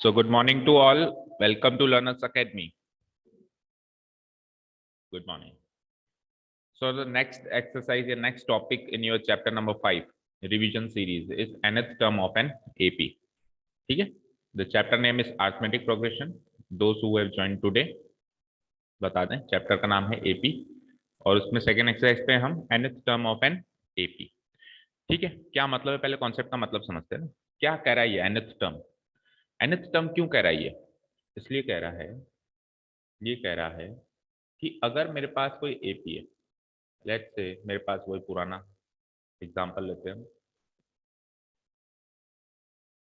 So good morning to all. Welcome to Learners Academy. Good morning. So the next exercise, the next topic in your chapter number 5 revision series is nth term of an AP. ठीक है? The chapter name is arithmetic progression. Those who have joined today बता दें chapter का नाम है AP और उसमें second exercise पे हम nth term of an AP. ठीक है, क्या मतलब है? पहले कॉन्सेप्ट का मतलब समझते हैं ना. क्या कह रहा है ये nth term? nth term क्यों कह रहा है ये? इसलिए कह रहा है, ये कह रहा है कि अगर मेरे पास कोई एपी है, लेट्स से मेरे पास वही पुराना एग्जांपल लेते हैं,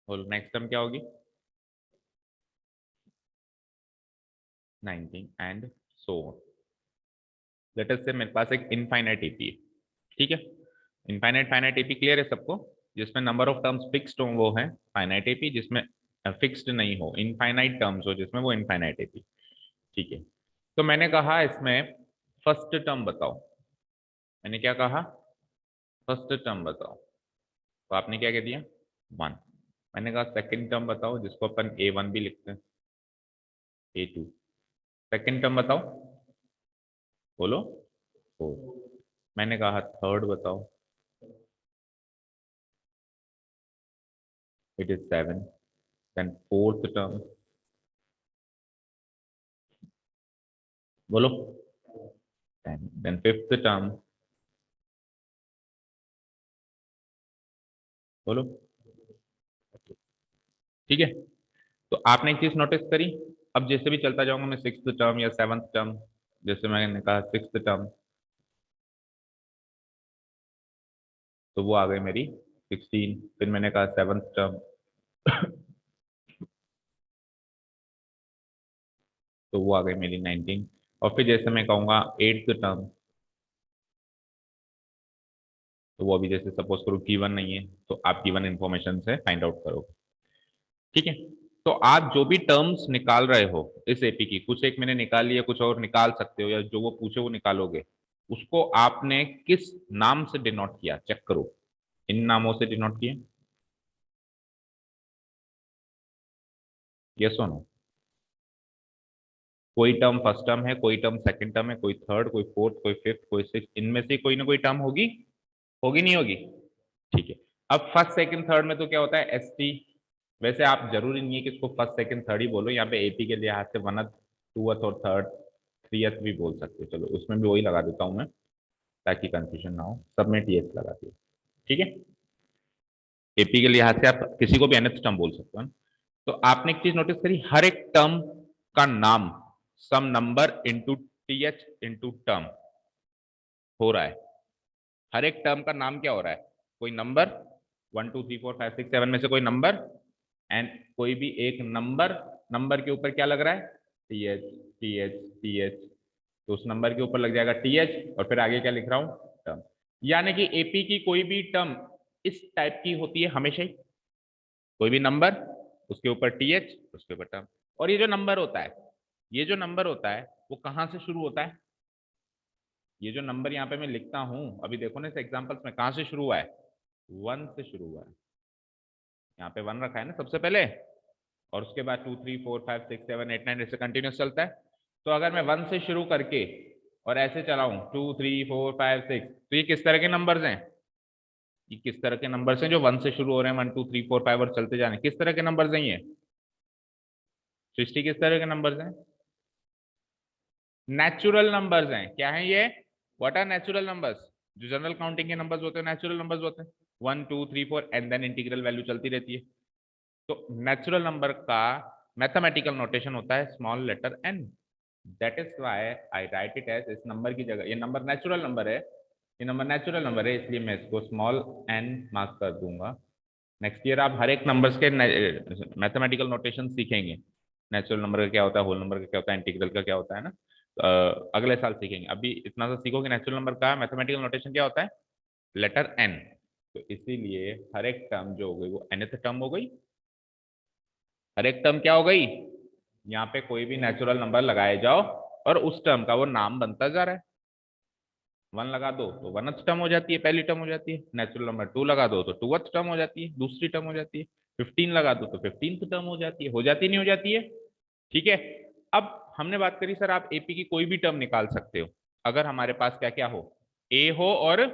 और नेक्स्ट टर्म क्या होगी 19 and so on. Let us से मेरे पास एक इनफाइनाइट एपी है. ठीक है, इनफाइनाइट फाइनाइट एपी क्लियर है सबको? जिसमें नंबर ऑफ टर्म्स फिक्स्ड हो वो है फाइनाइट एपी, जिसमें फिक्स्ड नहीं हो इनफाइनाइट टर्म्स हो जिसमें वो इनफाइनाइट एपी. ठीक है, तो मैंने कहा इसमें फर्स्ट टर्म बताओ. मैंने क्या कहा? फर्स्ट टर्म बताओ. तो आपने क्या कह दिया 1. मैंने कहा सेकंड टर्म बताओ, जिसको अपन A1 भी लिखते हैं, A2. सेकंड टर्म बताओ, बोलो 4. मैंने कहा थर्ड बताओ, it is 7. Then fourth term बोलो 10. देन फिफ्थ टर्म बोलो. ठीक है, तो आपने एक चीज नोटिस करी. अब जैसे भी चलता जाऊंगा मैं सिक्स्थ टर्म या सेवंथ टर्म, जैसे मैंने कहा सिक्स्थ टर्म, तो वो आ गई मेरी 16. फिर मैंने कहा सेवंथ टर्म तो वो आ गई मेरी 19. और फिर जैसे मैं कहूंगा एट्थ टर्म, तो वो अभी जैसे सपोज करो गिवन नहीं है, तो आप गिवन इन्फॉर्मेशन से फाइंड आउट करोगे. ठीक है, तो आप जो भी टर्म्स निकाल रहे हो इस एपी की, कुछ एक मैंने निकाल लिया, कुछ और निकाल सकते हो, या जो वो पूछे वो निकालोगे, उसको आपने किस नाम से डिनोट किया चेक करो. इन नामों से डिनोट किया, यस और नो? कोई टर्म फर्स्ट टर्म है, कोई टर्म सेकंड टर्म है, कोई थर्ड, कोई फोर्थ, कोई फिफ्थ, कोई सिक्स, इनमें से कोई ना कोई टर्म होगी. होगी नहीं होगी? ठीक है, अब फर्स्ट सेकंड थर्ड में तो क्या होता है एस टी. वैसे आप जरूरी नहीं है कि इसको फर्स्ट सेकंड थर्ड ही बोलो, यहाँ पे एपी के लिहाज से वनथ टूथ और थर्ड थ्रीथ भी बोल सकते हो. चलो उसमें भी वही लगा देता हूँ मैं, ताकि कंफ्यूजन ना हो. सब में टीएच लगा दिया. ठीक है, एपी के लिहाज से आप किसी को भी एनएथ टर्म बोल सकते हो. तो आपने एक चीज नोटिस करी, हर एक टर्म का नाम some number into TH into term हो रहा है. हर एक टर्म का नाम क्या हो रहा है? कोई नंबर 1 2 3 4 5 6 7 में से कोई नंबर, एंड कोई भी एक नंबर, नंबर के ऊपर क्या लग रहा है? T H T H T H. तो उस नंबर के ऊपर लग जाएगा टी एच, और फिर आगे क्या लिख रहा हूं टर्म. यानी कि एपी की कोई भी टर्म इस टाइप की होती है हमेशा ही. कोई भी नंबर, उसके ऊपर टी एच, उसके ऊपर टर्म. और ये जो नंबर होता है, ये जो नंबर होता है वो कहां से शुरू होता है? ये जो नंबर यहाँ पे मैं लिखता हूं, अभी देखो ना इस एग्जांपल्स में, कहां से शुरू हुआ है? 1 से शुरू हुआ है. यहाँ पे 1 रखा है ना सबसे पहले, और उसके बाद 2 3 4 5 6 7 8 9 ऐसे कंटिन्यूस चलता है. तो अगर मैं 1 से शुरू करके और ऐसे चलाऊं 2 3 4 5 6, तो ये किस तरह के नंबर्स हैं? ये किस तरह के नंबर्स हैं जो 1 से शुरू हो रहे हैं, 1 2 3 4 5 और चलते जा रहे हैं? किस तरह के नंबर्स हैं ये? सृष्टि किस तरह के नंबर्स हैं? नेचुरल नंबर्स हैं. क्या है ये? What are natural numbers? जो जनरल काउंटिंग के नंबर्स होते हैं नेचुरल नंबर्स होते हैं. 1 2 3 4 एंड देन इंटीग्रल वैल्यू चलती रहती है. तो नेचुरल नंबर का मैथमेटिकल नोटेशन होता है small letter N. That is why I write it as, इस नंबर की जगह, ये नंबर नेचुरल नंबर है, ये नंबर नेचुरल नंबर है, इसलिए मैं इसको स्मॉल एन मार्क कर दूंगा. नेक्स्ट ईयर आप हर एक नंबर्स के मैथमेटिकल नोटेशन सीखेंगे. नेचुरल नंबर का क्या होता है, होल नंबर का क्या होता है, इंटीग्रल का क्या होता है ना. अगले साल सीखेंगे. अभी इतना सा सीखो कि नेचुरल नंबर का मैथमेटिकल नोटेशन क्या होता है, लेटर एन. तो इसीलिए हर एक टर्म जो हो गई वो nth टर्म हो गई. हर एक टर्म क्या हो गई? यहाँ पे कोई भी नेचुरल नंबर लगाए जाओ और उस टर्म का वो नाम बनता जा रहा है. 1 लगा दो तो 1th टर्म हो जाती है, पहली टर्म हो जाती है. नेचुरल नंबर 2 लगा दो तो 2th टर्म हो जाती है, दूसरी टर्म हो जाती है. 15 लगा दो तो 15th टर्म हो जाती है, हो जाती नहीं हो जाती है? ठीक है। अब हमने बात करी सर आप एपी की कोई भी टर्म निकाल सकते हो अगर हमारे पास क्या क्या हो, ए हो और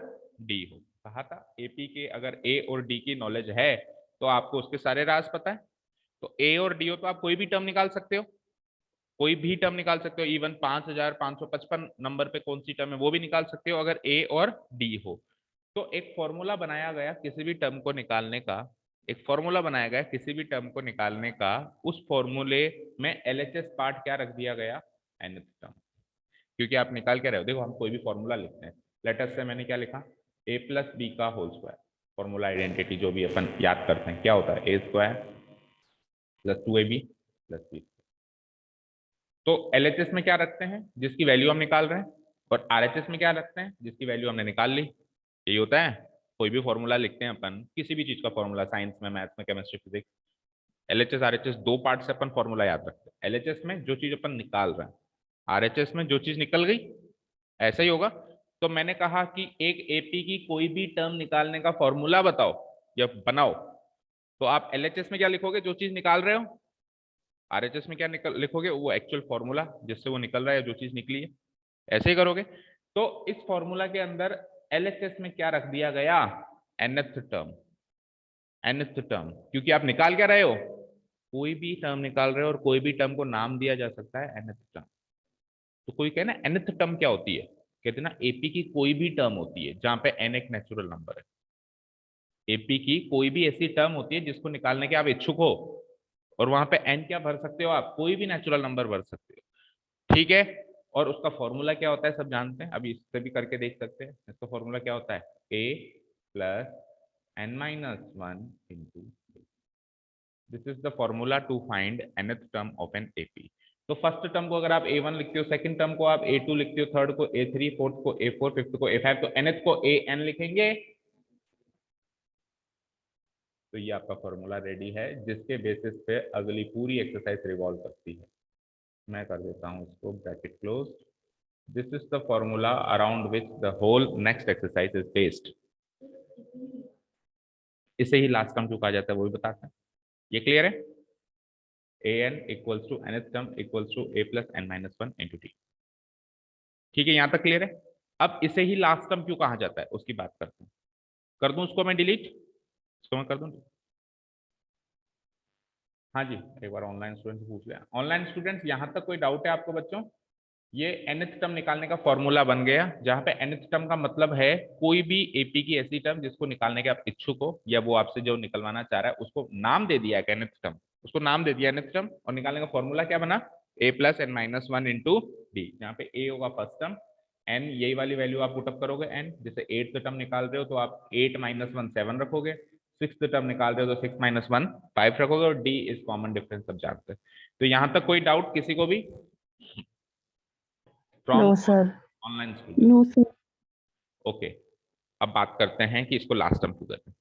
डी हो। कहा था एपी के अगर ए और डी की नॉलेज है तो आपको उसके सारे राज पता है। तो ए और डी हो तो आप कोई भी टर्म निकाल सकते हो, कोई भी टर्म निकाल सकते हो, इवन 5555 नंबर पे कौन सी टर्म है वो भी निकाल सकते हो अगर ए और डी हो। तो एक फॉर्मूला बनाया गया किसी भी टर्म को निकालने का, एक फॉर्मूला बनाया गया किसी भी टर्म को निकालने का, उस फॉर्मूले में एलएचएस पार्ट क्या रख दिया गया, nth टर्म। क्योंकि आप निकाल के रहे हो, देखो हम कोई भी फॉर्मूला लिखते हैं, लेटर से मैंने क्या लिखा, ए प्लस बी का होल स्क्वायर, फॉर्मूला आइडेंटिटी जो भी अपन याद करते हैं क्या होता है, a square plus 2ab plus b. तो एलएचएस में क्या रखते हैं, जिसकी वैल्यू हम निकाल रहे हैं, और आरएचएस में क्या रखते हैं, जिसकी वैल्यू हमने निकाल ली। यही होता है, कोई भी फॉर्मूला लिखते हैं अपन, किसी भी चीज का फॉर्मूला, साइंस में, मैथ्स में, केमिस्ट्री, फिजिक्स, एलएचएस आरएचएस दो पार्ट से अपन फॉर्मूला याद रखते हैं। एलएचएस में जो चीज अपन निकाल रहे हैं, आरएचएस में जो चीज निकल गई, ऐसा ही होगा। तो मैंने कहा कि एक एपी की कोई भी टर्म निकालने का फॉर्मूला बताओ या बनाओ, तो आप एलएचएस में क्या लिखोगे, जो चीज निकाल रहे हो, आरएचएस में क्या लिखोगे, वो एक्चुअल फॉर्मूला जिससे वो निकल रहा है, जो चीज निकली है, ऐसे ही करोगे। तो इस फॉर्मूला के अंदर एलएचएस में क्या रख दिया गया, nth टर्म, nth टर्म, क्योंकि आप निकाल क्या रहे हो, कोई भी टर्म निकाल रहे हो, और कोई भी टर्म को नाम दिया जा सकता है nth टर्म। तो कोई कहे ना nth टर्म क्या होती है, कहते ना एपी की कोई भी टर्म होती है जहां पे n एक नेचुरल नंबर है। एपी की कोई भी ऐसी टर्म होती है जिसको निकालने के आप इच्छुक हो, और वहां पे n क्या भर सकते हो आप, कोई भी नेचुरल नंबर भर सकते हो, ठीक है। और उसका फॉर्मूला क्या होता है सब जानते हैं, अभी इससे भी करके देख सकते हैं। इसका फॉर्मूला क्या होता है, a plus n minus one into, this is the formula to find nth term of an AP. तो फर्स्ट टर्म को अगर आप a1 लिखते हो, सेकंड टर्म को आप a2 लिखते हो, थर्ड को a3, फोर्थ को a4, फिफ्थ को a5, तो nth को an लिखेंगे। तो ये आपका फॉर्मूला रेडी है, जिसके बेसिस पे अगली पूरी एक्सरसाइज रिवॉल्व करती है। मैं कर देता हूं इसको bracket close. This is the formula around which the whole next exercise is based. इसे ही लास्ट टर्म क्यों कहा जाता है वो भी बताते हैं। ये क्लियर है, a n equals to nth term equals to a plus n minus one into t. ठीक है, यहां तक क्लियर है। अब इसे ही लास्ट टर्म क्यों कहा जाता है उसकी बात करते हैं। कर दूं उसको मैं डिलीट, इसको मैं कर दूं। हाँ जी, एक बार ऑनलाइन स्टूडेंट पूछ लिया। ऑनलाइन स्टूडेंट्स यहाँ तक कोई डाउट है आपको बच्चों, ये nth टर्म निकालने का फॉर्मूला बन गया, जहां पे nth टर्म का मतलब है कोई भी एपी की ऐसी टर्म जिसको निकालने के आप इच्छुक हो, या वो आपसे जो निकलवाना चाह रहा है उसको नाम दे दिया है nth टर्म, उसको नाम दे दिया nth टर्म, और निकालने का फॉर्मूला क्या बना, a plus n minus one into d, जहाँ पे a होगा फर्स्ट टर्म, n यही वाली वैल्यू आप पुटअप करोगे n, जैसे 8th टर्म निकाल रहे हो तो आप 8 माइनस वन 7 रखोगे, 6th टर्म निकाल रहे हो तो 6 माइनस वन 5 रखोगे, और d इज कॉमन डिफरेंस सब जानते हैं। तो यहाँ तक कोई डाउट किसी को भी from no sir. Online student? No sir. Okay, अब बात करते हैं कि इसको लास्ट टर्म क्यों कहते हैं।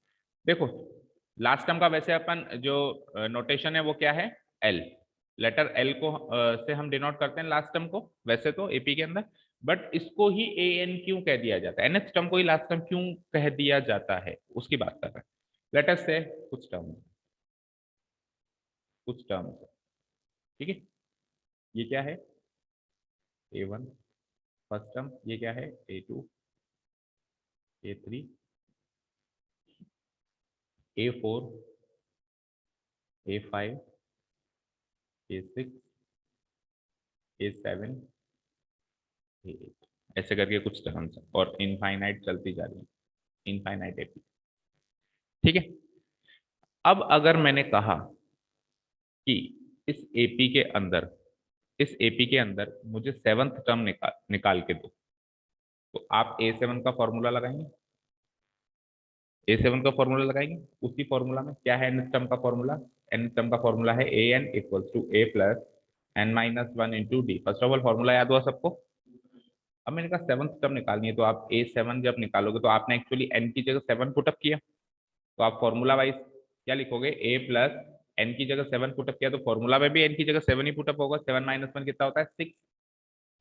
देखो लास्ट टर्म का वैसे अपन जो नोटेशन है वो क्या है, एल, लेटर एल को से हम डिनोट करते हैं लास्ट टर्म को वैसे तो एपी के अंदर, बट इसको ही ए एन क्यों कह दिया जाता है, nth टर्म को ही लास्ट टर्म क्यों कह दिया जाता है उसकी बात कर रहे हैं। लेटर से कुछ टर्म, कुछ टर्म, ठीक है। ये क्या है, ए वन फर्स्ट टर्म, ये क्या है, a two, a three, a four, a five, a six, a seven, a eight, ऐसे करके कुछ टर्म्स और इनफाइनाइट चलती जा रही है, इनफाइनाइट एपी, ठीक है। अब अगर मैंने कहा कि इस एपी के अंदर, इस एपी के अंदर मुझे सेवंथ टर्म निकाल के दो, तो आप ए सेवन का फॉर्मूला लगाएंगे, ए सेवन का फॉर्मूला लगाएंगे, उसी फॉर्मूला में क्या है एन टर्म का फॉर्मूला, एन टर्म का फॉर्मूला है a n equals to a plus n minus one into d. First of all formula याद हुआ सबको। अब मैंने कहा सेवंथ टर्म निकालनी है, तो आप ए सेवन जब निकालोगे तो आपने एक्चुअली एन की जगह सेवन पुटअप किया, तो आप फॉर्मूला वाइज क्या लिखोगे, ए प्लस एन की जगह सेवन पुटअप किया, तो फॉर्मूला में भी एन की जगह सेवन ही पुटअप होगा, सेवन माइनस वन कितना होता है, सिक्स।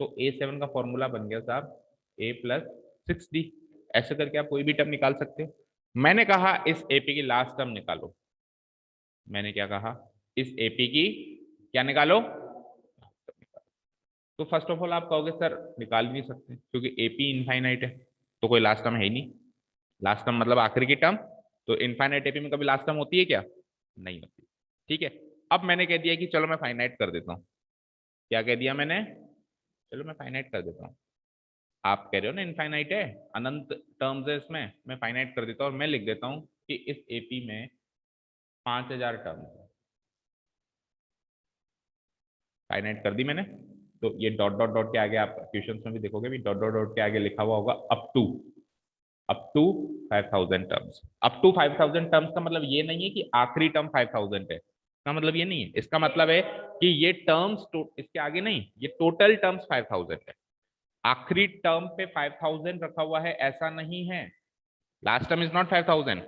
तो ए सेवन का फॉर्मूला बन गया साहब ए प्लस सिक्स डी। ऐसे करके आप कोई भी टर्म निकाल सकते हो। मैंने कहा इस एपी की लास्ट टर्म निकालो, मैंने क्या कहा, इस एपी की क्या निकालो। तो फर्स्ट ऑफ ऑल आप कहोगे सर निकाल भी नहीं सकते क्योंकि एपी इनफाइनाइट है, तो कोई लास्ट टर्म है ही नहीं। लास्ट टर्म मतलब आखिरी की टर्म, तो इनफाइनाइट एपी में कभी लास्ट टर्म होती है क्या, नहीं होती। ठीक है, अब मैंने कह दिया कि चलो मैं फाइनाइट कर देता हूँ। क्या कह दिया मैंने, चलो मैं फाइनाइट कर देता हूँ। आप कह रहे हो ना इनफाइनाइट है, अनंत टर्म्स है इसमें, मैं फाइनाइट कर देता हूँ और मैं लिख देता हूँ कि इस एपी में 5000 टर्म्स है। फाइनाइट कर दी मैंने, तो ये डॉट डॉट डॉट के आगे आप क्वेश्चन में भी देखोगे भी डॉट डॉट डॉट के आगे लिखा हुआ होगा up to 5000 terms. Up to 5000 terms का मतलब ये नहीं है कि आखिरी टर्म 5000 है, इसका मतलब ये नहीं है। इसका मतलब है कि ये टर्म्स इसके आगे नहीं, ये टोटल टर्म्स 5000 है। आखिरी टर्म पे 5000 रखा हुआ है ऐसा नहीं है। Last term is not 5000,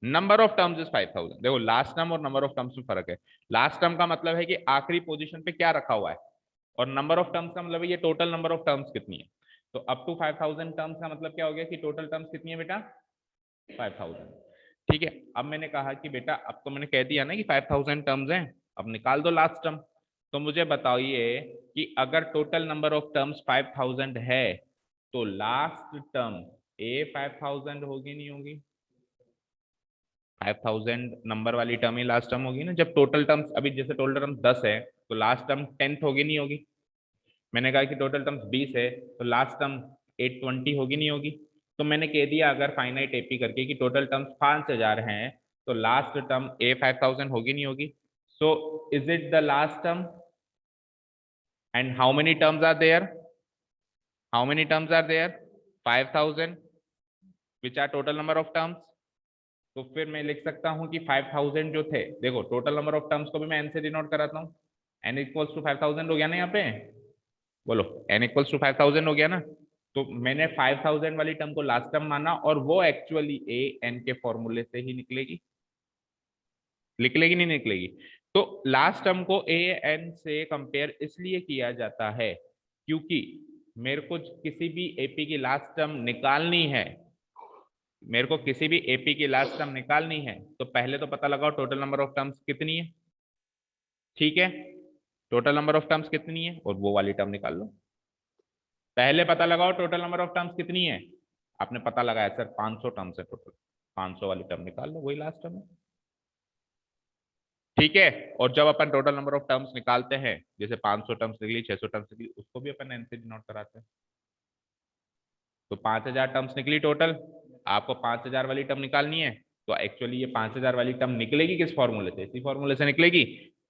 number of terms is 5000। देखो लास्ट टर्म और नंबर ऑफ टर्म्स में फर्क है। लास्ट टर्म का मतलब है कि आखिरी पोजीशन पे क्या रखा हुआ है, और नंबर ऑफ टर्म्स का मतलब है ये टोटल नंबर ऑफ टर्म्स कितनी है। तो अप टू 5000 टर्म्स का मतलब क्या हो गया कि टोटल टर्म्स कितनी है बेटा, 5000। ठीक है, अब मैंने कहा कि बेटा अब तो मैंने कह दिया ना कि 5000 टर्म्स हैं, अब निकाल दो लास्ट टर्म। तो मुझे बताइए कि अगर टोटल नंबर ऑफ टर्म्स 5000 है तो लास्ट टर्म ए 5000 होगी नहीं होगी। 5000 नंबर वाली टर्म ही लास्ट टर्म होगी ना। जब टोटल टर्म्स, अभी जैसे टोटल टर्म्स 10 है तो लास्ट टर्म 10th होगी नहीं होगी। मैंने कहा कि टोटल टर्म्स 20 है तो लास्ट टर्म 820 होगी नहीं होगी। तो मैंने कह दिया अगर फाइनाइट एपी करके कि टोटल टर्म्स 5000 हैं तो लास्ट टर्म ए 5000 होगी नहीं होगी। So is it the last term, and how many terms are there, how many terms are there, 5000 which are total number of terms. तो फिर मैं लिख सकता हूं कि 5000 जो थे, देखो टोटल नंबर ऑफ टर्म्स को भी मैं एन से डिनोट कराता हूँ। एन इक्वल्स टू 5000 हो गया ना यहाँ पे, बोलो एन इक्वल्स टू 5000 हो गया ना। तो मैंने 5000 वाली टर्म को लास्ट टर्म माना और वो एक्चुअली ए एन के फॉर्मूले से ही निकलेगी, निकलेगी नहीं निकलेगी। तो लास्ट टर्म को ए एन से कंपेयर इसलिए किया जाता है क्योंकि मेरे को किसी भी एपी की लास्ट टर्म निकालनी है, मेरे को किसी भी एपी की लास्ट टर्म निकालनी है तो पहले तो पता लगाओ टोटल नंबर ऑफ टर्म्स कितनी है। ठीक है, टोटल नंबर ऑफ टर्म्स कितनी है और वो वाली टर्म निकाल लो। पहले पता लगाओ टोटल नंबर ऑफ टर्म्स कितनी है, आपने पता लगाया सर 500 टर्म्स है टोटल, 500 वाली टर्म निकाल लो, वही लास्ट टर्म है। ठीक है, और जब अपन टोटल नंबर ऑफ टर्म्स निकालते हैं, जैसे 500 टर्म्स निकली, 600 टर्म्स निकली, उसको भी अपन एन से डिनोट कराते हैं। तो 5000 टर्म्स निकली टोटल, आपको 5000 वाली टर्म निकालनी है, तो एक्चुअली ये 5000 वाली टर्म निकलेगी किस फॉर्मूले से, इसी फॉर्मूले से निकलेगी,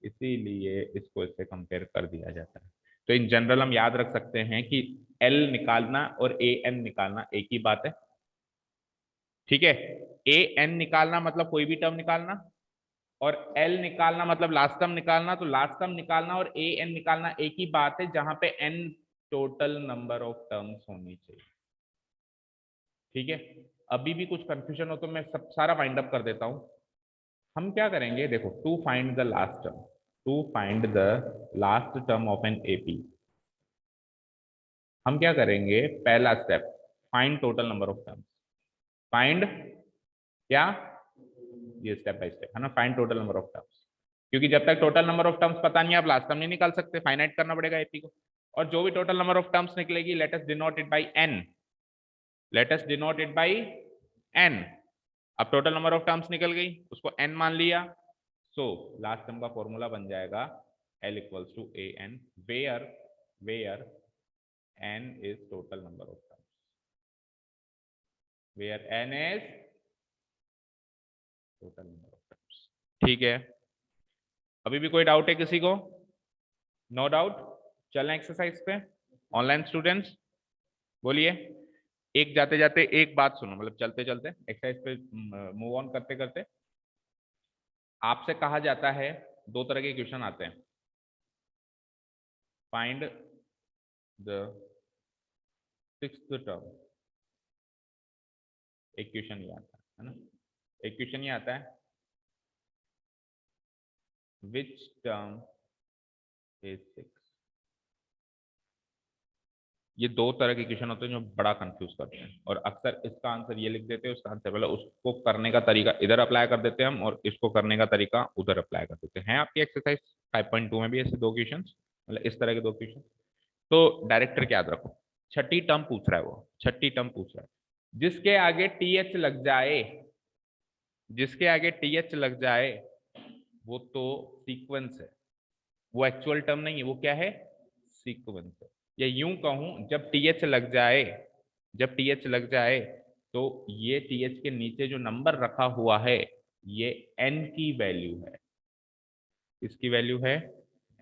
इसीलिए इसको इससे कंपेयर कर दिया जाता है। तो इन जनरल हम याद रख सकते हैं कि एल निकालना और ए एन निकालना एक ही बात है। ठीक है, ए एन निकालना मतलब कोई भी टर्म निकालना, और एल निकालना मतलब लास्ट टर्म निकालना। तो लास्ट टर्म निकालना और ए एन निकालना एक ही बात है, जहां पे n total number of terms होनी चाहिए। ठीक है, अभी भी कुछ कंफ्यूजन हो तो मैं सब सारा वाइंड अप कर देता हूं। हम क्या करेंगे, देखो to find the last term, to find the last term of an AP, हम क्या करेंगे, पहला step find total number of terms. Find क्या, ये स्टेप बाय स्टेप है ना, find total number of terms. क्योंकि जब तक टोटल नंबर ऑफ टर्म्स पता नहीं आप लास्ट टर्म नहीं निकाल सकते, फाइनाइट करना पड़ेगा एपी को। और जो भी टोटल नंबर ऑफ टर्म्स निकलेगी, let us denote it by n, let us denote it by n. अब टोटल नंबर ऑफ टर्म्स निकल गई, उसको एन मान लिया। सो लास्ट टर्म का फॉर्मूला बन जाएगा l equals to a n, where where n is total number of terms, where n is total number of terms. ठीक है, अभी भी कोई डाउट है किसी को, नो डाउट। चलें एक्सरसाइज पे, ऑनलाइन स्टूडेंट्स बोलिए। एक जाते जाते एक बात सुनो, मतलब चलते चलते एक्सरसाइज पे मूव ऑन करते करते, आपसे कहा जाता है, दो तरह के क्वेश्चन आते हैं। फाइंड द सिक्स्थ टर्म, एक क्वेश्चन ये आता है ना, एक क्वेश्चन ये आता है विच टर्म इज सिक्स। ये दो तरह के क्वेश्चन होते हैं जो बड़ा कंफ्यूज करते हैं, और अक्सर इसका आंसर ये लिख देते हैं, उसका आंसर पहले उसको करने का तरीका इधर अप्लाई कर देते हैं हम, और इसको करने का तरीका उधर अप्लाई कर देते हैं। आपकी एक्सरसाइज 5.2 में भी ऐसे दो क्वेश्चन, मतलब इस तरह के दो क्वेश्चन। तो डायरेक्टर क्या याद रखो, छठी टर्म पूछ रहा है, वो छठी टर्म पूछ रहा है जिसके आगे टीएच लग जाए, जिसके आगे टीएच लग जाए वो तो सीक्वेंस है, वो एक्चुअल टर्म नहीं है, वो क्या है, सीक्वेंस है। या यूं कहूं, जब टीएच लग जाए, जब टीएच लग जाए तो ये टीएच के नीचे जो नंबर रखा हुआ है ये एन की वैल्यू है। इसकी वैल्यू है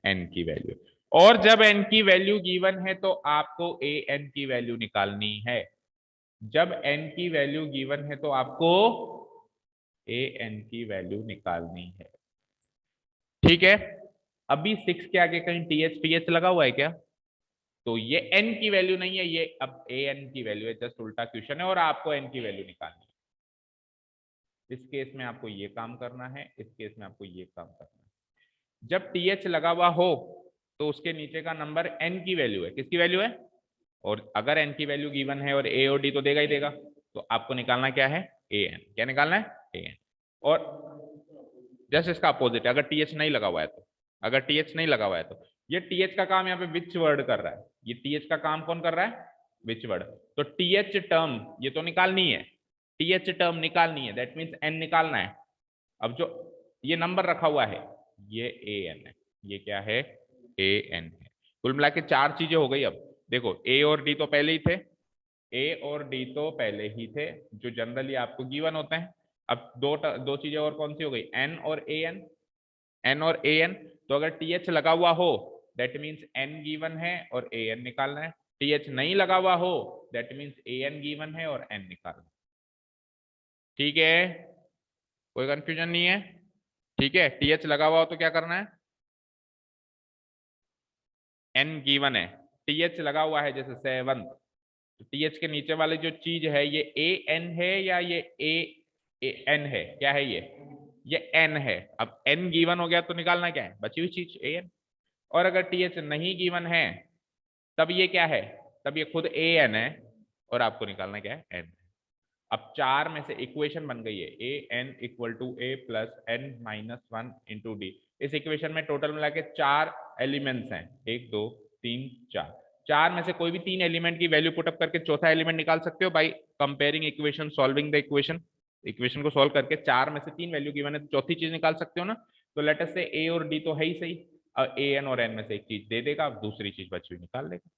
एन की वैल्यू। और जब एन की वैल्यू गिवन है तो आपको ए एन की वैल्यू निकालनी है। जब एन की वैल्यू गिवन है तो आपको ए एन की वैल्यू निकालनी है। ठीक है, अभी 6 के आगे कहीं टीएच टीएच लगा हुआ है क्या? तो ये एन की वैल्यू नहीं है, ये अब ए एन की वैल्यू है। जस्ट उल्टा क्वेश्चन है और आपको एन की वैल्यू निकालनी है। इस केस में आपको ये काम करना है, इस केस में आपको ये काम करना है। जब टीएच लगा हुआ हो तो उसके नीचे का नंबर एन की वैल्यू है। किसकी वैल्यू है? और अगर एन की वैल्यू गिवन है और ए और डी तो देगा ही देगा, तो आपको निकालना क्या है, ए एन। क्या निकालना है? A n. और जैसे इसका अपोजिट है, अगर टीएच नहीं लगा हुआ है तो, अगर टीएच नहीं लगा हुआ है तो ये टीएच का काम यहाँ पे विच वर्ड कर रहा है, ये टीएच का काम कौन कर रहा है, विच वर्ड। तो टीएच टर्म ये तो निकालनी है, टीएच टर्म निकालनी है, दैट मीन्स एन निकालना है। अब जो ये नंबर रखा हुआ है ये ए एन है, ये क्या है, ए एन है। कुल मिला के चार चीजें हो गई। अब देखो ए और डी तो पहले ही थे, ए और डी तो पहले ही थे जो जनरली आपको गिवन होते हैं। अब दो चीजें और कौन सी हो गई, एन और ए एन, एन और ए एन। तो अगर टी एच लगा हुआ हो दैट मीन्स एन गिवन है और ए एन निकालना है, टी एच नहीं लगा हुआ हो that means a n given है और एन निकालना है। ठीक है, कोई कंफ्यूजन नहीं है? ठीक है, टी एच लगा हुआ हो तो क्या करना है, एन गिवन है, टी एच लगा हुआ है जैसे 7, तो टी एच के नीचे वाली जो चीज है ये ए एन है या ये ए एन है, क्या है ये एन है। अब एन गिवन हो गया तो निकालना क्या है, बची हुई चीज ए एन। और अगर टी एच नहीं गिवन है तब ये क्या है, तब ये खुद ए एन है और आपको निकालना क्या है, एन। अब चार में से इक्वेशन बन गई है, a n equal to a plus n minus one into d. इस इक्वेशन में टोटल मिला के चार एलिमेंट्स हैं, 1 2 3 4। चार में से कोई भी तीन एलिमेंट की वैल्यू पुटअप करके चौथा एलिमेंट निकाल सकते हो by comparing equation, solving the equation. Equation को सॉल्व करके चार में से तीन वैल्यू गिवन है तो चौथी चीज निकाल सकते हो ना। तो लेट अस से ए और डी तो है ही सही, अब ए एन और एन में से एक चीज दे देगा, दूसरी चीज बची हुई निकाल लेगा।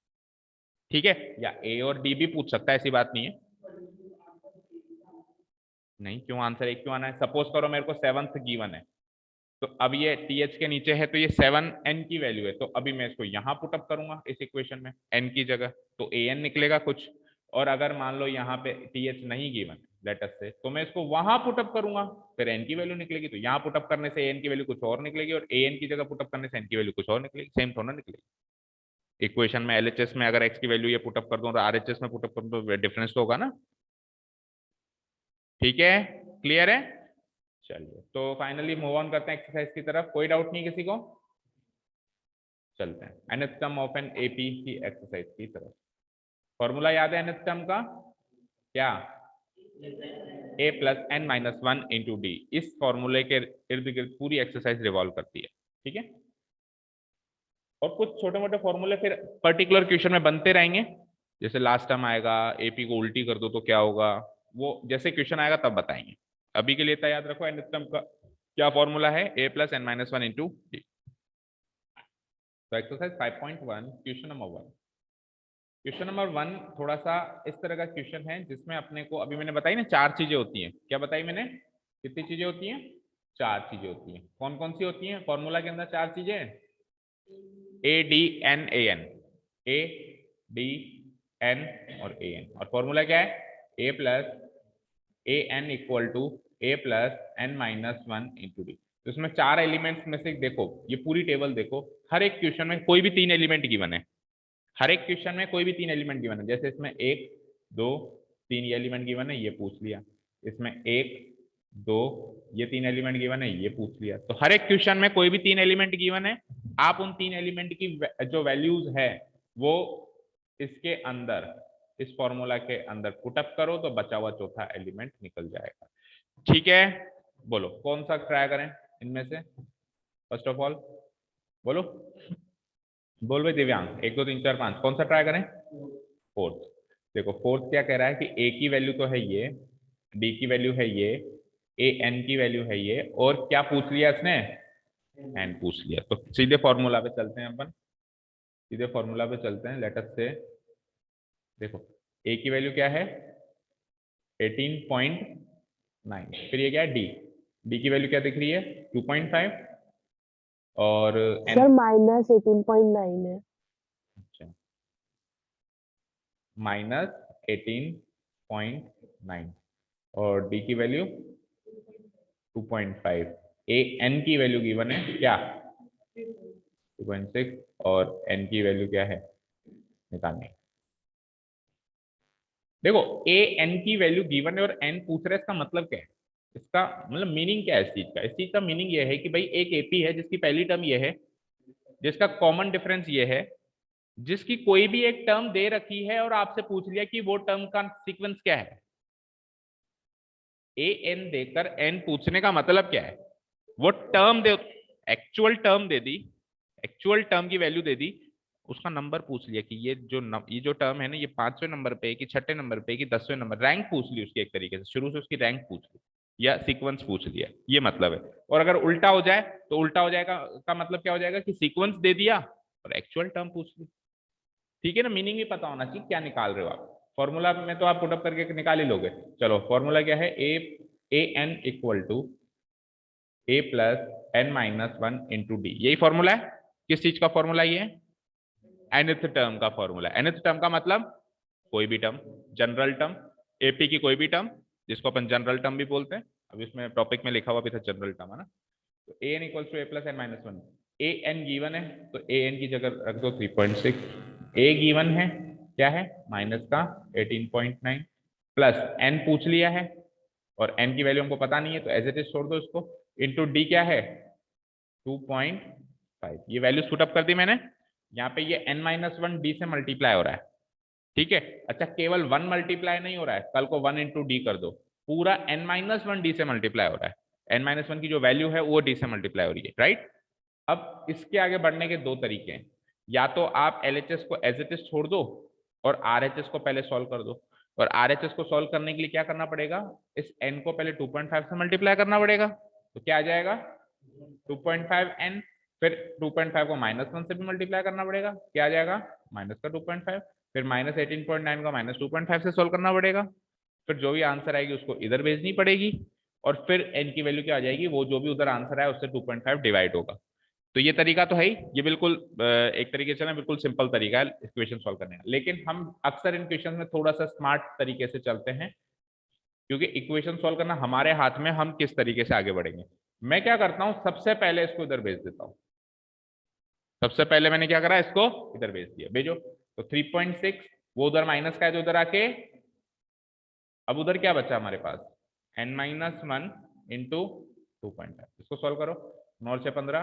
ठीक है, या ए और डी भी पूछ सकता है, ऐसी बात नहीं है। नहीं, क्यों आंसर एक क्यों आना है? सपोज करो मेरे को 7th गिवन है, तो अब ये टी एच के नीचे है तो ये 7 एन की वैल्यू है, तो अभी मैं इसको यहाँ पुटअप करूंगा इस इक्वेशन में एन की जगह, तो ए एन निकलेगा कुछ। और अगर मान लो यहाँ पे टी एच नहीं गिवन लेटर से, तो मैं इसको वहां पुटअप करूंगा, फिर एन की वैल्यू निकलेगी। तो यहाँ पुटअप करने से एन की वैल्यू कुछ और निकलेगी और ए एन की जगह पुटअप करने से एन की वैल्यू कुछ और निकलेगी, सेम थोड़ा निकलेगी। इक्वेशन में एलएचएस में अगर एक्स की वैल्यू ये पुटअप कर दूं और आरएचएस में पुटअप कर दूं तो डिफरेंस तो होगा ना। ठीक है, क्लियर है? चलिए, तो फाइनली मूव ऑन करते हैं एक्सरसाइज की तरफ। कोई डाउट नहीं किसी को? चलते हैं nth term of an AP की एक्सरसाइज की तरफ। फॉर्मूला याद है nth टर्म का? क्या? a plus n minus one into d. इस फॉर्मूले के इर्द गिर्द पूरी एक्सरसाइज रिवॉल्व करती है। ठीक है, और कुछ छोटे मोटे फॉर्मूले फिर पर्टिकुलर क्वेश्चन में बनते रहेंगे। जैसे लास्ट टाइम आएगा एपी को उल्टी कर दो तो क्या होगा, वो जैसे क्वेश्चन आएगा तब बताएंगे। अभी के लिए तो याद रखो nth टर्म का क्या फॉर्मूला है, a plus n minus one into d. तो exercise 5.1 question number 1। Question number 1 थोड़ा सा इस तरह का क्वेश्चन है जिसमें अपने को अभी मैंने बताई ना चार चीजें होती हैं। क्या बताई मैंने, कितनी चीजें होती हैं? चार चीजें होती हैं। कौन कौन सी होती हैं फॉर्मूला के अंदर? चार चीजें, a d n a n, a d n और ए एन। और फॉर्मूला क्या है, a plus a n equal to a plus n minus one into d. तो इसमें चार एलिमेंट्स में से देखो, ये पूरी टेबल देखो, हर एक क्वेश्चन में कोई भी तीन एलिमेंट गिवन है, हर एक क्वेश्चन में कोई भी तीन एलिमेंट गिवन है। जैसे इसमें 1 2 3 ये एलिमेंट गिवन है, ये पूछ लिया। इसमें 1 2 ये तीन एलिमेंट गिवन है, ये पूछ लिया। तो हर एक क्वेश्चन में कोई भी तीन एलिमेंट गिवन है, आप उन तीन एलिमेंट की जो वैल्यूज है वो इसके अंदर, इस फॉर्मूला के अंदर पुटअप करो तो बचा हुआ चौथा एलिमेंट निकल जाएगा। ठीक है, बोलो कौन सा ट्राई करें इनमें से, फर्स्ट ऑफ ऑल बोलो, बोल भाई दिव्यांग, 1 2 3 4 5 कौन सा ट्राई करें? फोर्थ। देखो फोर्थ क्या कह रहा है कि ए की वैल्यू तो है ये, बी की वैल्यू है ये, ए एन की वैल्यू है ये, और क्या पूछ लिया इसने? एन पूछ लिया। तो सीधे फॉर्मूला पे चलते हैं अपन, सीधे फॉर्मूला पे चलते हैं। लेट अस से, देखो ए की वैल्यू क्या है? 18.9। फिर ये क्या है? डी, डी की वैल्यू क्या दिख रही है? 2.5। और एन, सर माइनस 18.9 है। अच्छा -18.9, और डी की वैल्यू 2.5। ए एन की वैल्यू गिवन है क्या? 2.6, और एन की वैल्यू क्या है निकालनी। देखो ए एन की वैल्यू गिवन है और एन पूछ रहा है, इसका मतलब क्या है? इसका मतलब मीनिंग क्या है इस चीज का? इस चीज का मीनिंग ये है कि भाई एक एपी है जिसकी पहली टर्म ये है, जिसका कॉमन डिफरेंस ये है, जिसकी कोई भी एक टर्म दे रखी है और आपसे पूछ लिया कि वो टर्म का सीक्वेंस क्या है। ए एन देकर एन पूछने का मतलब क्या है? वो टर्म दे, एक्चुअल टर्म दे दी, एक्चुअल टर्म की वैल्यू दे दी, उसका नंबर पूछ लिया कि ये जो टर्म है ना, ये 5वें नंबर पे कि 6ठे नंबर पे कि 10वें नंबर, रैंक पूछ ली उसकी, एक तरीके से शुरू से उसकी रैंक पूछ ली या सीक्वेंस पूछ लिया, ये मतलब है। और अगर उल्टा हो जाए तो उल्टा हो जाएगा, का मतलब क्या हो जाएगा कि सीक्वेंस दे दिया और एक्चुअल टर्म पूछ ली। ठीक है ना, मीनिंग भी पता होना चाहिए क्या निकाल रहे हो आप। फॉर्मूला में तो आप पुटअप करके निकाल ही लोगे। चलो फॉर्मूला क्या है? A n equal to a plus n minus one into d, यही फॉर्मूला है। किस चीज का फॉर्मूला ये? nth टर्म का फॉर्मूला। nth टर्म का मतलब कोई भी टर्म, जनरल टर्म, एपी की कोई भी टर्म, जिसको अपन जनरल टर्म भी बोलते हैं। अभी इसमें टॉपिक में लिखा हुआ भी था जनरल टर्म, है ना। तो a n equal to a plus n minus one. A n given है तो ए एन की जगह रख दो 3.6। ए गिवन है क्या है? माइनस का 18.9, प्लस एन पूछ लिया है और एन की वैल्यू हमको पता नहीं है तो एज इट इज छोड़ दो इसको, इंटू डी क्या है? 2.5। ये वैल्यू पुटअप कर दी मैंने। यहाँ पे ये n माइनस वन डी से मल्टीप्लाई हो रहा है, ठीक है। अच्छा केवल 1 मल्टीप्लाई नहीं हो रहा है, कल को 1 इंटू डी कर दो, पूरा n माइनस वन डी से मल्टीप्लाई हो रहा है। n माइनस वन की जो वैल्यू है वो डी से मल्टीप्लाई हो रही है, राइट। अब इसके आगे बढ़ने के दो तरीके हैं, या तो आप एलएचएस को एज इट इज छोड़ दो और आरएचएस को पहले सॉल्व कर दो। और आरएचएस को सॉल्व करने के लिए क्या करना पड़ेगा? इस n को पहले 2.5 से मल्टीप्लाई करना पड़ेगा, तो क्या आ जाएगा? 2.5n। फिर 2.5 को -1 से भी मल्टीप्लाई करना पड़ेगा, क्या आ जाएगा? माइनस का 2.5। फिर -18.9 को -2.5 से सोल्व करना पड़ेगा, फिर जो भी आंसर आएगी उसको इधर भेजनी पड़ेगी, और फिर n की वैल्यू क्या आ जाएगी? वो जो भी उधर आंसर आया उससे 2.5 डिवाइड होगा। तो ये तरीका तो है ही, ये बिल्कुल एक तरीके से ना बिल्कुल सिंपल तरीका है इक्वेशन सॉल्व करने का। लेकिन हम अक्सर इन क्वेश्चन में थोड़ा सा स्मार्ट तरीके से चलते हैं, क्योंकि इक्वेशन सॉल्व करना हमारे हाथ में, हम किस तरीके से आगे बढ़ेंगे। मैं क्या करता हूं, सबसे पहले इसको इधर भेज देता हूं। सबसे पहले मैंने क्या करा, इसको इधर भेज दिया, भेजो। तो 3.6 वो उधर माइनस का है तो उधर आके, अब उधर क्या बचा हमारे पास? n minus one into 2.5। इसको सॉल्व करो, 9 से 15,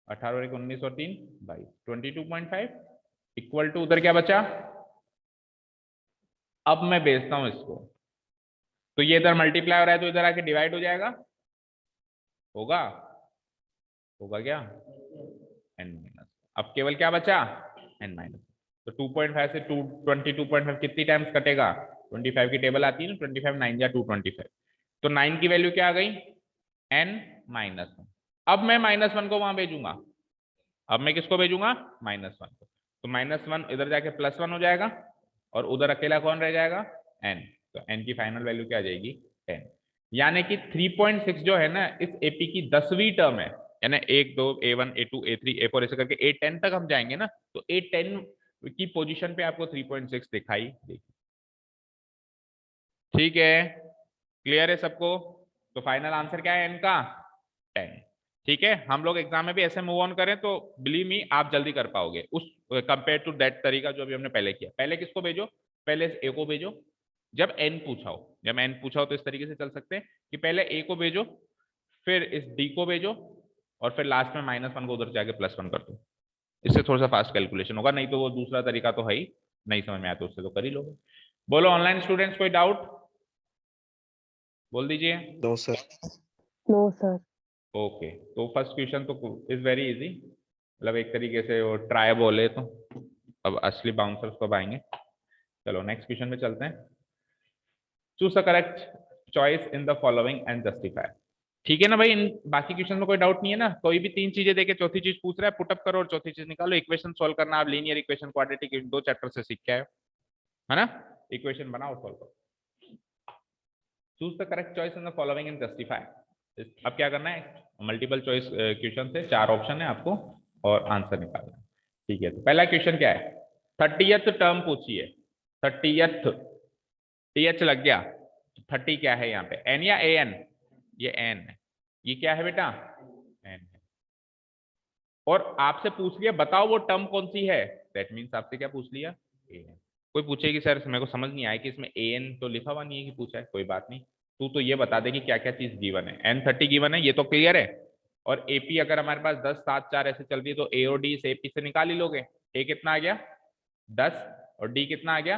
18 और 1 19 और 3 22, 22.5 इक्वल टू उधर क्या बचा? अब मैं भेजता हूं इसको, तो ये इधर मल्टीप्लाई हो रहा है तो इधर आके डिवाइड हो जाएगा, होगा? होगा क्या? n माइनस, अब केवल क्या बचा? n minus. तो 2.5 से 22.5 कितनी टाइम्स कटेगा? 25 की टेबल आती है ना, 25 9 या 225, तो 9 की वैल्यू क्या आ गई? n minus one. अब मैं -1 को वहां भेजूंगा, अब मैं किसको भेजूंगा? -1 को। तो -1 इधर जाके +1 हो जाएगा, और उधर अकेला कौन रह जाएगा? n। तो n की फाइनल वैल्यू क्या आ जाएगी? 10। यानी कि 3.6 जो है ना, इस एपी की 10वीं टर्म है, यानी 1 2 A1 A2 A3 A4 ऐसे करके A10 तक हम जाएंगे ना, तो A10 की पोजीशन पे आपको 3.6 दिखाई देगी। ठीक है, क्लियर है सबको? तो फाइनल आंसर क्या है n का? 10। ठीक है, हम लोग एग्जाम में भी ऐसे मूव ऑन करें तो बिलीव मी आप जल्दी कर पाओगे उस कंपेयर टू दैट तरीका जो अभी हमने पहले किया। पहले किसको भेजो? पहले ए को भेजो, जब n पूछा हो, जब n पूछा हो तो इस तरीके से चल सकते हैं कि पहले a को भेजो, फिर इस d को भेजो, और फिर लास्ट में -1 को उधर जाके +1 कर दो। इससे थोड़ा सा फास्ट कैलकुलेशन होगा, नहीं तो वो दूसरा तरीका तो है ही, नहीं समझ में आया तो उससे तो कर ही लोगे। बोलो ऑनलाइन स्टूडेंट्स कोई डाउट बोल दीजिए। No sir. No sir. Okay, तो फर्स्ट क्वेश्चन तो इज वेरी इजी, मतलब एक तरीके से वो ट्राई बोले तो। अब असली बाउंसर्स कब आएंगे। चलो नेक्स्ट क्वेश्चन में चलते हैं। Choose the correct choice in the following and justify. ठीक है ना भाई, इन बाकी क्वेश्चन में कोई डाउट नहीं है ना। कोई भी तीन चीजें देके चौथी चीज पूछ रहा है, पुटअप करो और चौथी चीज निकालो। इक्वेशन सोल्व करना आप लीनियर इक्वेशन, क्वाड्रेटिक, 2 चैप्टर से सीख के आए है ना। इक्वेशन बनाओ, सोल्व करो। Choose the correct choice in the following and justify. अब क्या करना है, मल्टीपल चॉइस क्वेश्चन से 4 ऑप्शन है आपको और आंसर निकालना है। ठीक है, तो पहला क्वेश्चन क्या है, 30th टर्म पूछिए। 30th, टीएच लग गया, 30 क्या है यहाँ पे, एन या ए एन, ये एन है। ये क्या है बेटा, एन है। और आपसे पूछ लिया बताओ वो टर्म कौन सी है, दैट मीन्स आपसे क्या पूछ लिया, ए एन। कोई पूछेगी सर मेरे को समझ नहीं आया कि इसमें ए एन तो लिखा हुआ नहीं है कि पूछा है, कोई बात नहीं, तू तो ये बता दे कि क्या क्या चीज गिवन है। एन 30 गिवन है, ये तो क्लियर है। और एपी अगर हमारे पास 10 7 4 ऐसे चल रही है तो ए और डी से एपी से निकाल ही लोगे। ए कितना आ गया 10 और डी कितना आ गया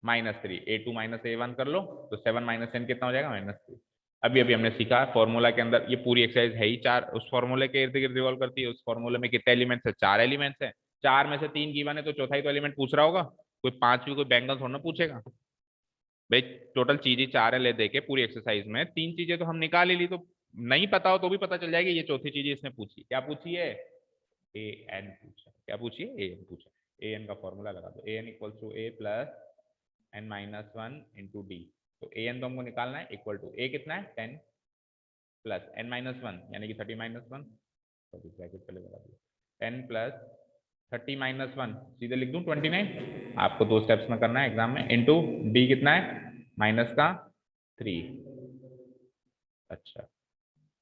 -3, A2 - A1 कर लो तो 7 - n कितना हो जाएगा -3। अभी अभी हमने सीखा फॉर्मूला के अंदर, ये पूरी एक्सरसाइज है ही 4 उस फॉर्मूले के इर्द गिर्द रिवॉल्व करती है। उस फॉर्मूले में कितने एलिमेंट्स है, 4 एलिमेंट्स है। 4 में से 3 गिवन है तो चौथा ही तो एलिमेंट पूछ रहा होगा, कोई 5वीं कोई बैंगल थोड़ा ना पूछेगा भाई। टोटल चीजें 4 है ले दे के पूरी एक्सरसाइज में 3 चीजें तो हम निकाल ही ली, तो नहीं पता हो तो भी पता चल जाएगी ये चौथी चीज इसने पूछी। क्या पूछी है, ए एन पूछा। क्या पूछिए, ए एन पूछा। ए एन का फॉर्मूला लगा दो, a n equals to a plus n-1 into d. तो ए एन तो हमको निकालना है, इक्वल टू ए कितना है 10 प्लस n-1 यानी कि 30-1, तो ब्रैकेट पहले लगा दिया, 10 प्लस 30-1 सीधे लिख दूं 29, आपको 2 स्टेप्स में करना है एग्जाम में, इंटू डी कितना है -3। अच्छा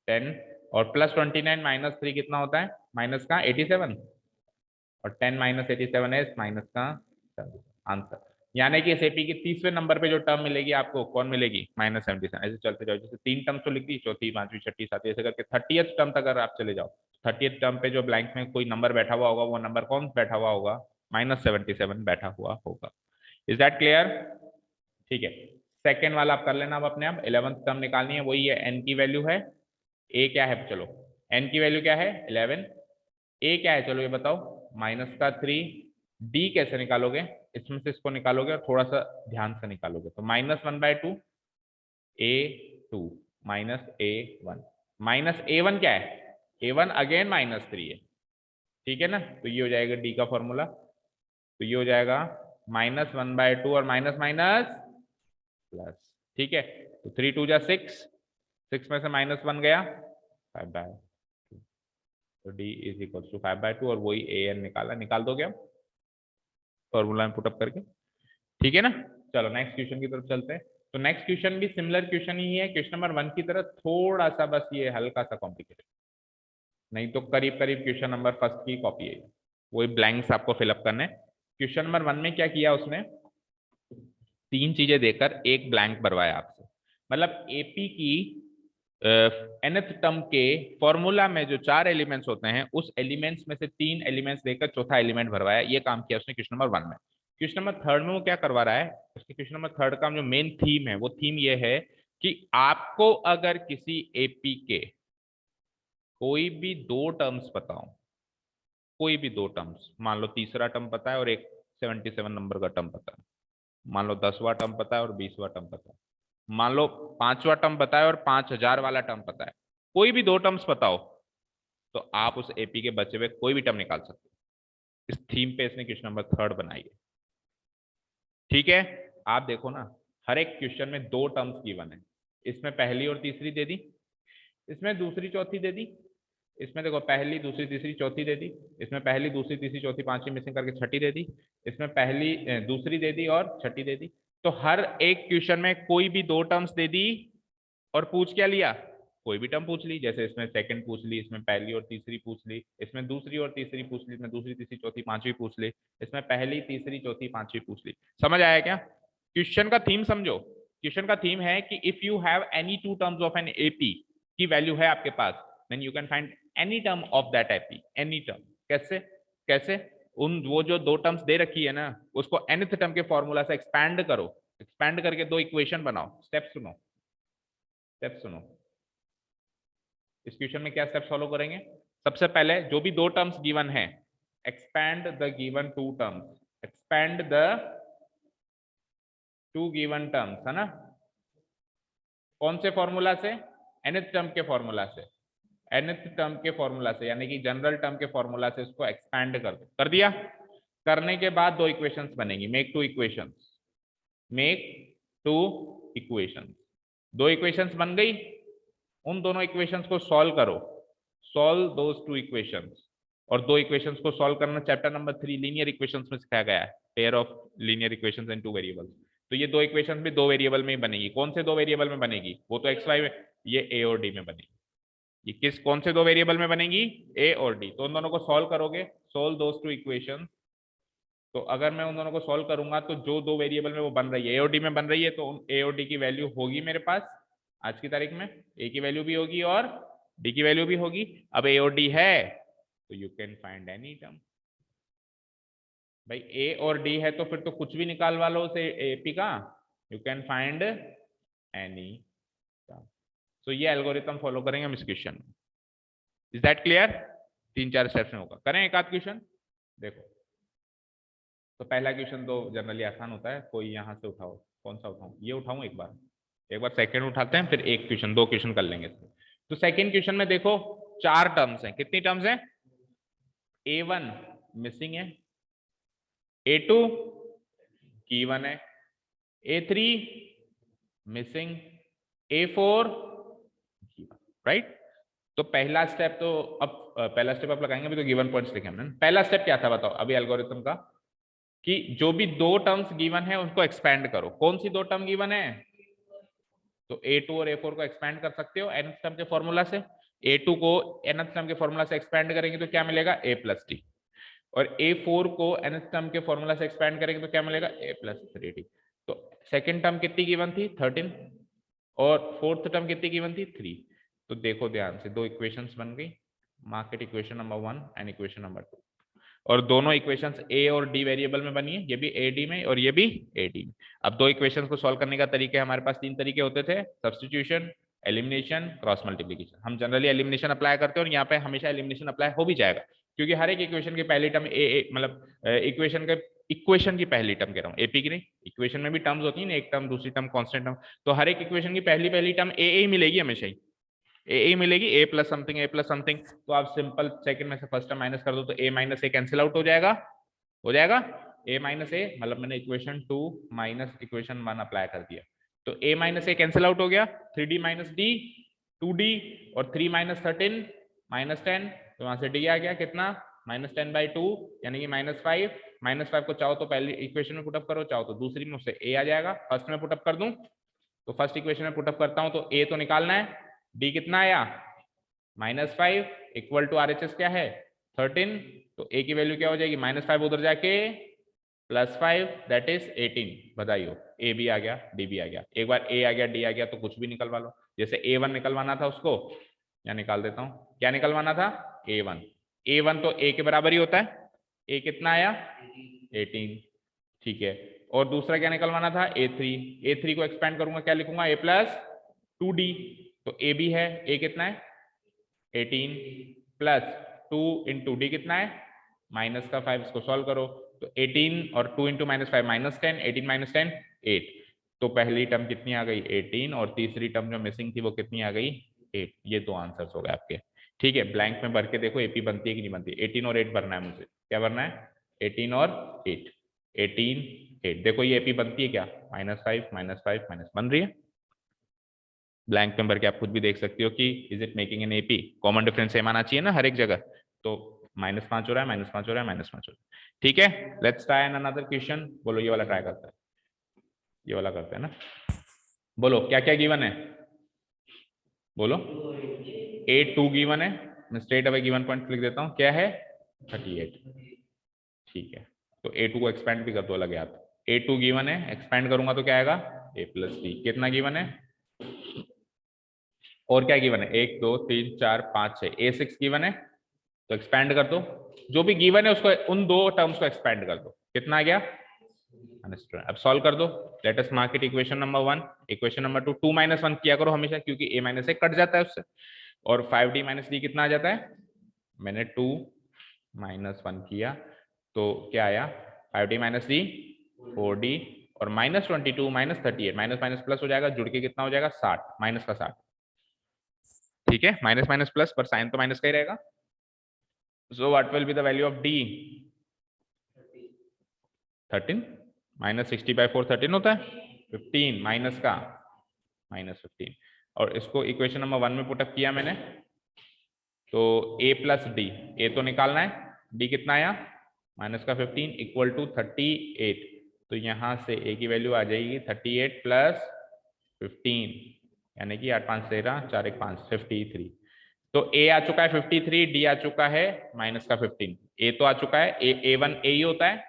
10 और प्लस 29 -3 कितना होता है -87, और 10 - 87 है -7 आंसर। यानी कि इस एपी के 30वें नंबर पे जो टर्म मिलेगी आपको कौन मिलेगी -77। ऐसे चलते जाओ, जैसे 3 टर्म तो लिख दी, चौथी 5वीं 6ठी 7वीं ऐसे करके 30th टर्म तक अगर आप चले जाओ, 30th टर्म पे जो ब्लैंक में कोई नंबर बैठा हुआ होगा वो नंबर कौन बैठा हुआ होगा -77 बैठा हुआ होगा। Is that clear. ठीक है, सेकेंड वाला आप कर लेना। अब अपने आप 11th टर्म निकालनी है, वही है एन की वैल्यू है, ए क्या है, चलो एन की वैल्यू क्या है 11, ए क्या है चलो ये बताओ -3। डी कैसे निकालोगे, इसमें से इसको निकालोगे और थोड़ा सा ध्यान से निकालोगे, तो -1/2 A2 -A1 -A1 क्या है, A1 अगेन -3 है। ठीक है ना, तो ये हो जाएगा डी का फॉर्मूला। तो ये हो जाएगा -1/2 और माइनस माइनस प्लस। ठीक है, तो 3 2 जा 6, 6 में से -1 गया 5/2, तो डी इज इक्वल टू 5/2 और वही ए एन निकाला, निकाल दो क्या फॉर्मूला में पुटअप करके। ठीक है ना, चलो नेक्स्ट क्वेश्चन की तरफ चलते हैं। तो नेक्स्ट क्वेश्चन भी सिमिलर क्वेश्चन ही है, क्वेश्चन नंबर 1 की तरह, थोड़ा सा बस ये हल्का सा कॉम्प्लिकेटेड, नहीं तो करीब करीब क्वेश्चन नंबर फर्स्ट की कॉपी है। वही ब्लैंक्स आपको फिलअप करने। क्वेश्चन नंबर 1 में क्या किया उसने, 3 चीजें देकर एक ब्लैंक भरवाया आपसे, मतलब एपी की nth टर्म के फॉर्मूला में जो 4 एलिमेंट्स होते हैं उस एलिमेंट्स में से 3 एलिमेंट्स देकर चौथा एलिमेंट भरवाया। ये काम किया उसने क्वेश्चन नंबर 1 में। क्वेश्चन नंबर 3 में वो क्या करवा रहा है, उसके क्वेश्चन नंबर 3 का जो मेन थीम है वो थीम ये है कि आपको अगर किसी एपी के कोई भी 2 टर्म्स बताओ, कोई भी 2 टर्म्स, मान लो तीसरा टर्म पता है और एक 77 नंबर का टर्म पता है, मान लो 10वां टर्म पता है और 20वां टर्म पता है, मान लो 5वां टर्म पता है और 5000 वाला टर्म पता है, कोई भी 2 टर्म्स बताओ तो आप उस एपी के बचे हुए कोई भी टर्म निकाल सकते हो। इस थीम पे इसने क्वेश्चन नंबर 3 बनाई है। ठीक है, आप देखो ना, हर एक क्वेश्चन में 2 टर्म्स गिवन है, इसमें पहली और तीसरी दे दी, इसमें दूसरी चौथी दे दी, इसमें देखो पहली दूसरी तीसरी चौथी दे दी, इसमें पहली दूसरी तीसरी चौथी पांचवी मिसिंग करके छठी दे दी, इसमें पहली दूसरी दे दी और छठी दे दी। तो हर एक क्वेश्चन में कोई भी 2 टर्म्स दे दी और पूछ क्या लिया, कोई भी टर्म पूछ ली। जैसे इसमें सेकंड पूछ ली, इसमें पहली और तीसरी पूछ ली, इसमें दूसरी और तीसरी पूछ ली, इसमें दूसरी तीसरी चौथी पांचवी पूछ ली, इसमें पहली तीसरी चौथी पांचवी पूछ ली। समझ आया क्या, क्वेश्चन का थीम समझो। क्वेश्चन का थीम है कि if you have any 2 terms of an AP की वैल्यू है आपके पास, then you can find any term of that AP, any term. कैसे कैसे, उन वो जो दो टर्म्स दे रखी है ना उसको nth टर्म के फॉर्मूला से एक्सपैंड करो, एक्सपैंड करके दो इक्वेशन बनाओ। स्टेप सुनो, स्टेप सुनो। इस क्वेश्चन में क्या स्टेप फॉलो करेंगे? सबसे पहले जो भी दो टर्म्स गिवन है, expand the given two terms, expand the two given terms, है ना? कौन से फॉर्मूला से? nth टर्म के फॉर्मूला से, nth टर्म के फॉर्मूला से, यानी कि जनरल टर्म के फॉर्मूला से उसको एक्सपैंड कर दो। कर दिया? करने के बाद दो इक्वेशंस बनेगी, make two equations, make two equations. दो इक्वेशंस बन गई, उन दोनों इक्वेशंस को सॉल्व करो, सॉल्व दोस टू इक्वेशंस। और दो इक्वेशंस को सॉल्व करना चैप्टर नंबर 3 लीनियर इक्वेशंस में सिखाया गया है, pair of linear equations in two variables. तो ये दो इक्वेशंस भी दो वेरिएबल में ही बनेगी। कौन से दो वेरिएबल में बनेगी? वो तो एक्स वाई में, ये ए और डी में बनेगी। ये किस कौन से दो वेरिएबल में बनेगी? ए और डी। तो उन दोनों को सॉल्व करोगे, सोल्व दोस टू इक्वेशंस। तो अगर मैं उन दोनों को सॉल्व करूंगा तो जो दो वेरिएबल में वो बन रही है, ए और डी में बन रही है, तो ए और डी की वैल्यू होगी मेरे पास आज की तारीख में, ए की वैल्यू भी होगी और डी की वैल्यू भी होगी। अब ए और डी है तो you can find any term. भाई ए और डी है तो फिर तो कुछ भी निकालवा लो उसे एपी का, you can find any term. So ये एल्गोरिथम फॉलो करेंगे हम इस क्वेश्चन में। Is that clear? 3-4 स्टेप्स में होगा। करें एक आध क्वेश्चन। देखो तो पहला क्वेश्चन तो जनरली आसान होता है, कोई यहाँ से उठाओ। कौन सा उठाऊं? ये उठाऊं एक बार सेकंड उठाते हैं, फिर एक क्वेश्चन, दो क्वेश्चन कर लेंगे। तो सेकंड क्वेश्चन में देखो 4 टर्म्स हैं। कितनी टर्म्स हैं? A1 मिसिंग है, A2 गिवन है, A3 missing, A4 given, right? तो पहला स्टेप तो अब पहला स्टेप आप लगाएंगे, अभी तो गिवन पॉइंट्स लिखे हमने। पहला स्टेप क्या था बताओ अभी एल्गोरिथम का? कि जो भी दो टर्म्स गिवन है उनको एक्सपैंड करो। कौन सी दो टर्म गिवन है? तो A2 और A4 को एक्सपैंड कर सकते हो nth टर्म के फॉर्मूला से। A2 को nth टर्म के फॉर्मूला से एक्सपैंड करेंगे तो क्या मिलेगा? A plus D. और A4 को nth टर्म के फॉर्मूला से एक्सपैंड करेंगे तो क्या मिलेगा? A plus 3d। तो सेकंड टर्म कितनी गिवन थी? 13। और फोर्थ टर्म कितनी गिवन थी? 3। तो देखो ध्यान से, दो इक्वेशंस बन गई, market equation number 1 and equation number 2। और दोनों इक्वेशंस ए और डी वेरिएबल में बनी है, ये भी ए डी में और ये भी ए डी में। अब दो इक्वेशंस को सॉल्व करने का तरीके हमारे पास 3 तरीके होते थे, सब्स्टिट्यूशन, एलिमिनेशन, क्रॉस मल्टीप्लिकेशन। हम जनरली एलिमिनेशन अप्लाई करते हैं और यहाँ पे हमेशा एलिमिनेशन अप्लाई हो भी जाएगा, क्योंकि हर एक इक्वेशन की पहली टर्म ए मतलब इक्वेशन की पहली टर्म कह रहा हूँ, एपी की नहीं, इक्वेशन में भी टर्म्स होती है ना, एक टर्म दूसरी टर्म कांस्टेंट टर्म। तो हर एक इक्वेशन की पहली टर्म ए मिलेगी हमेशा ही, ए मिलेगी, ए प्लस समथिंग। तो आप सिंपल सेकंड में से फर्स्ट टर्म माइनस कर दो तो ए माइनस ए कैंसिल आउट हो जाएगा, ए माइनस ए, मतलब मैंने इक्वेशन 2 माइनस इक्वेशन 1 अप्लाई कर दिया, तो ए माइनस ए कैंसिल आउट हो गया, 3d माइनस डी 2d, और 3 माइनस 13 माइनस 10, तो वहां से डी आ गया कितना? -10/2, यानी कि -5। -5 को चाहो तो पहली इक्वेशन में पुटअप करो, चाहो तो दूसरी में, उससे ए आ जाएगा। फर्स्ट में पुटअप कर दूं तो फर्स्ट इक्वेशन में पुटअप करता हूं तो ए तो निकालना है, डी कितना आया? -5 इक्वल टू RHS क्या है? 13। तो ए की वैल्यू क्या हो जाएगी? -5 उधर जाके +5 दैट इज 18। बधाई, ए भी आ गया, डी भी आ गया। एक बार ए आ गया, डी आ गया तो कुछ भी निकलवा लो। जैसे A1 निकलवाना था उसको, या निकाल देता हूं, क्या निकलवाना था? A1 तो ए के बराबर ही होता है, ए कितना आया? 18, ठीक है। और दूसरा क्या निकलवाना था? A3 को एक्सपैंड करूंगा, क्या लिखूंगा? A plus 2d। तो ए भी है, ए कितना है? 18 प्लस 2 इंटू डी कितना है? -5। इसको सॉल्व करो तो 18 और 2 इंटू -5 -10, 18 - 10 8। तो पहली टर्म कितनी आ गई? 18, और तीसरी टर्म जो मिसिंग थी वो कितनी आ गई? 8। ये दो आंसर्स हो गए आपके, ठीक है। ब्लैंक में भर के देखो एपी बनती है कि नहीं बनती। 18 और 8 भरना है मुझे। क्या भरना है? 18 और 8, 18 8। देखो ये एपी बनती है क्या? -5 बन रही है। ब्लैंक में भर के आप खुद भी देख सकते हो कि is it making an AP. Common difference same आना चाहिए ना हर एक जगह, तो -5 हो रहा है, -5 हो रहा है, -5 हो रहा है, ठीक है। Let's try an another question. बोलो ये वाला ट्राई करते हैं, ये वाला करते हैं ना। बोलो क्या क्या गिवन है? बोलो A2 गिवन है, मैं स्ट्रेट अवे गिवन पॉइंट लिख देता हूँ, क्या है? 38, ठीक है। तो A2 को एक्सपेंड भी कर दो अलग याद। A2 गिवन है, एक्सपेंड करूंगा तो क्या आएगा? A plus D. कितना गिवन है? और क्या गिवन है? 1 2 3 4 5 6, A6 गिवन है, तो एक्सपैंड कर दो, जो भी गिवन है उसको, उन दो टर्म्स को एक्सपैंड कर दो। कितना आ गया? अब सॉल्व कर दो। Let us mark it equation number 1, equation number 2, 2 - 1 किया करो हमेशा, क्योंकि a - 1 कट जाता है उससे। और 5d - d कितना आ जाता है? मैंने 2 - 1 किया तो क्या आया? 5d - d 4d, और -22 - 38, माइनस माइनस प्लस हो जाएगा, जुड़ के कितना हो जाएगा? 60, माइनस का 60। ठीक है, माइनस माइनस प्लस, पर साइन तो माइनस का ही रहेगा। So what will be the value of d? 13 - 60/4 13 होता है, 15 माइनस का -15। और इसको इक्वेशन नंबर 1 में पुटअप किया मैंने, तो a + d, a तो निकालना है, d कितना आया? माइनस का 15 इक्वल टू 38। तो यहां से a की वैल्यू आ जाएगी 38 + 15, यानी कि 8 5 13, 4 1 5, 53। तो a आ चुका है 53, d आ चुका है माइनस का 15, a तो आ चुका है, a1 a ही होता है,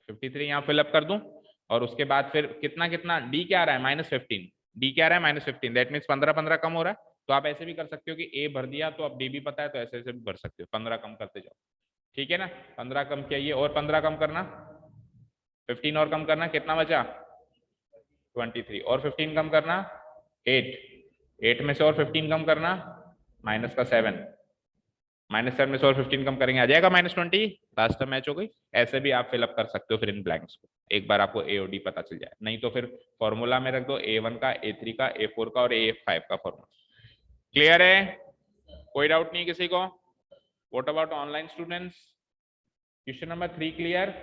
53 यहाँ फिलअप कर दूं। और उसके बाद फिर कितना कितना, d क्या आ रहा है? -15, d क्या आ रहा है? -15, दैट मीन्स 15 15 कम हो रहा है। तो आप ऐसे भी कर सकते हो कि a भर दिया तो अब d भी पता है, तो ऐसे ऐसे भी भर सकते हो, 15 कम करते जाओ। ठीक है ना, 15 कम किया, ये और 15 कम करना, 15 और कम करना, कितना बचा? 23, और 15 कम करना 8, 8 में से और 15 कम करना माइनस का 7, -7 में से और 15 कम करेंगे, आ जाएगा -20। लास्ट टर्म मैच हो गई। ऐसे भी आप फिलअप कर सकते हो फिर इन ब्लैंक्स को, एक बार आपको ए और डी पता चल जाए। नहीं तो फिर फॉर्मूला में रख दो A1 का, A3 का, A4 का और A5 का फॉर्मूला। क्लियर है? कोई डाउट नहीं किसी को? What about online students? Question number 3 clear?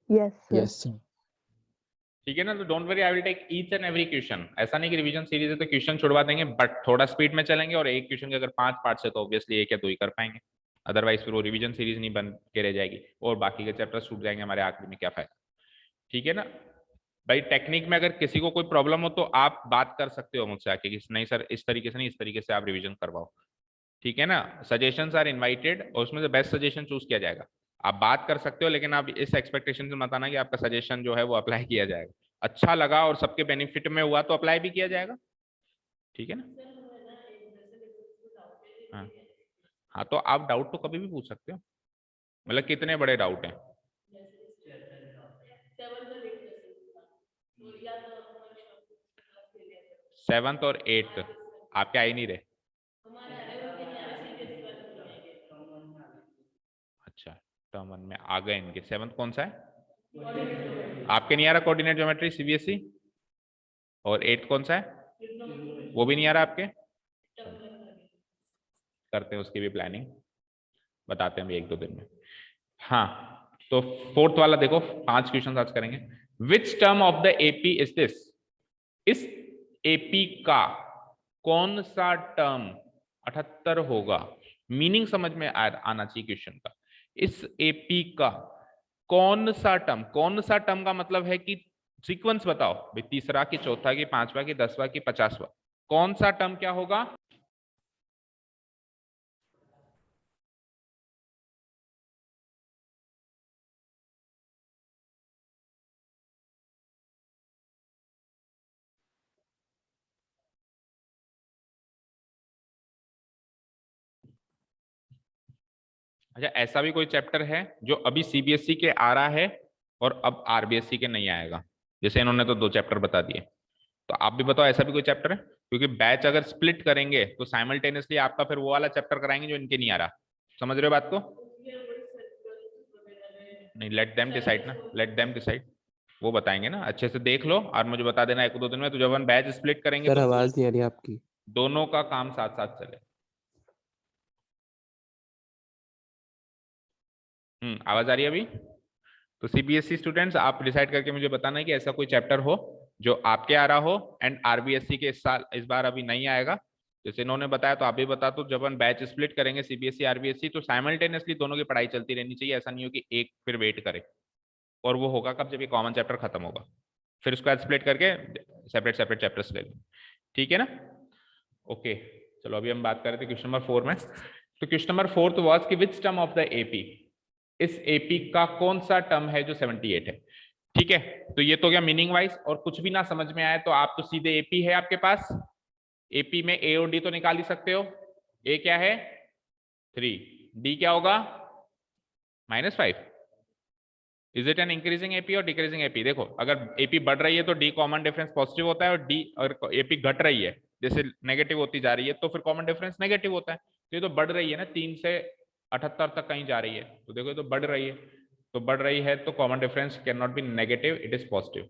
Yes sir. Yes sir. ठीक है ना, तो don't worry, I will take each and every question. ऐसा नहीं कि रिवीजन सीरीज है तो क्वेश्चन छुड़वा देंगे, बट थोड़ा स्पीड में चलेंगे, और एक क्वेश्चन के अगर 5 पार्ट्स है तो ऑब्वियसली एक या दो ही कर पाएंगे, अदरवाइज फिर वो रिवीजन सीरीज नहीं बन के रह जाएगी और बाकी के चैप्टर छूट जाएंगे हमारे आखिरी में, क्या फायदा। ठीक है ना भाई, टेक्निक में अगर किसी को कोई प्रॉब्लम हो तो आप बात कर सकते हो मुझसे आके कि नहीं सर इस तरीके से नहीं, इस तरीके से आप रिवीजन करवाओ। ठीक है ना, सजेशंस आर इनवाइटेड, और उसमें से बेस्ट सजेशन चूज किया जाएगा। आप बात कर सकते हो, लेकिन आप इस एक्सपेक्टेशन से मत आना कि आपका सजेशन जो है वो अप्लाई किया जाएगा। अच्छा लगा और सबके बेनिफिट में हुआ तो अप्लाई भी किया जाएगा। ठीक है ना? हाँ हाँ, तो आप डाउट तो कभी भी पूछ सकते हो, मतलब कितने बड़े डाउट हैं? 7th और 8th आपके आ ही नहीं रहे? अच्छा, टर्म 1 में आ गए इनके। 7th कौन सा है? आपके नहीं आ रहा कोऑर्डिनेट ज्योमेट्री सीबीएसई? और 8th कौन सा है? वो भी नहीं आ रहा आपके? करते हैं उसकी भी प्लानिंग, बताते हैं अभी 1-2 दिन में। हाँ, तो 4th वाला देखो, 5 क्वेश्चन आज करेंगे। Which term of the AP is this? इस एपी का कौन सा टर्म 78 होगा? मीनिंग समझ में आना चाहिए क्वेश्चन का। इस एपी का कौन सा टर्म, कौन सा टर्म का मतलब है कि सीक्वेंस बताओ भाई, तीसरा की, चौथा की, पांचवा की, 10वां की, 50वां, कौन सा टर्म क्या होगा? अच्छा, ऐसा भी कोई चैप्टर है जो अभी सीबीएसई के आ रहा है और अब आरबीएसई के नहीं आएगा? जैसे इन्होंने तो 2 चैप्टर बता दिए, तो आप भी बताओ ऐसा भी कोई चैप्टर है? क्योंकि बैच अगर स्प्लिट करेंगे तो साइमल्टेनियसली आपका फिर वो वाला चैप्टर कराएंगे जो इनके नहीं आ रहा। समझ रहे हो बात को? नहीं, लेट देम डिसाइड ना, लेट देम डिसाइड, वो बताएंगे ना। अच्छे से देख लो और मुझे बता देना 1-2 दिन में। तो जब हम बैच स्प्लिट करेंगे सर तो आवाज नहीं आ रही आपकी। दोनों का काम साथ साथ चले। आवाज आ रही है अभी? तो सीबीएसई स्टूडेंट्स, आप डिसाइड करके मुझे बताना है कि ऐसा कोई चैप्टर हो जो आपके आ रहा हो एंड आरबीएसई के इस बार अभी नहीं आएगा। जैसे इन्होंने बताया तो आप भी बता दो। जब हम बैच स्प्लिट करेंगे सीबीएसई आरबीएसई तो साइमल्टेनियसली दोनों की पढ़ाई चलती रहनी चाहिए, ऐसा नहीं हो कि एक फिर वेट करे। और वो होगा कब? जब ये कॉमन चैप्टर खत्म होगा, फिर उसको स्प्लिट करके सेपरेट सेपरेट चैप्टर्स ले लो। ठीक है ना? ओके, चलो अभी हम बात कर रहे थे क्वेश्चन नंबर 4 में। तो क्वेश्चन नंबर 4 वाज कि which term of the AP, इस एपी का कौन सा टर्म है जो 78 है? ठीक है, तो ये तो गया मीनिंग वाइज। और कुछ भी ना समझ में आए तो आप तो सीधे एपी है आपके पास, एपी में ए और डी तो निकाल ही सकते हो। ए क्या है? 3, डी क्या होगा -5। Is it an increasing AP और डिक्रीजिंग एपी? देखो अगर एपी बढ़ रही है तो डी कॉमन डिफरेंस पॉजिटिव होता है, और डी अगर एपी घट रही है जैसे नेगेटिव होती जा रही है तो फिर कॉमन डिफरेंस नेगेटिव होता है। तो ये तो बढ़ रही है ना, 3 से 78 तक कहीं जा रही है, तो देखो ये तो बढ़ रही है, तो बढ़ रही है तो common difference can not be negative, it is positive.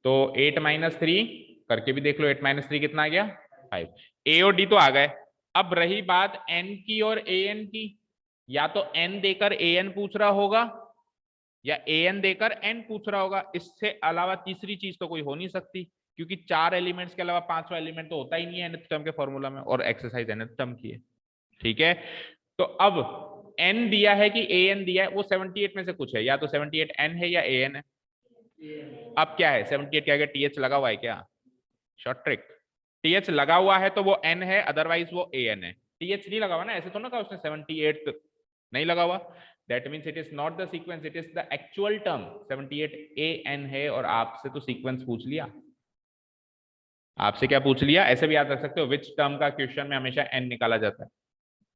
तो 8 - 3 करके भी देख लो, 8 - 3 कितना आ गया 5। ए और डी तो आ गए। अब रही बात एन की और ए एन की, या तो एन देकर ए एन पूछ रहा होगा या ए एन देकर एन पूछ रहा होगा, इससे अलावा तीसरी चीज तो कोई हो नहीं सकती, क्योंकि 4 एलिमेंट्स के अलावा 5वां एलिमेंट तो होता ही नहीं है nth टर्म के फॉर्मूला में, और एक्सरसाइज nth टर्म की है। ठीक है, तो अब एन दिया है कि ए एन दिया है, वो 78 में से कुछ है, या तो 78 एन है या ए एन है। अब क्या है 78 क्या, टीएच लगा हुआ है क्या? शॉर्ट ट्रिक, टीएच लगा हुआ है तो वो एन है, अदरवाइज वो ए एन है। टीएच नहीं लगा हुआ ना, ऐसे तो ना कहा उसने 78 नहीं लगा हुआ, that means it is not the sequence, it is the actual term 78 a n है। और आपसे तो सीक्वेंस पूछ लिया, आपसे क्या पूछ लिया, ऐसे भी याद रख सकते हो, विच टर्म का क्वेश्चन में हमेशा एन निकाला जाता है,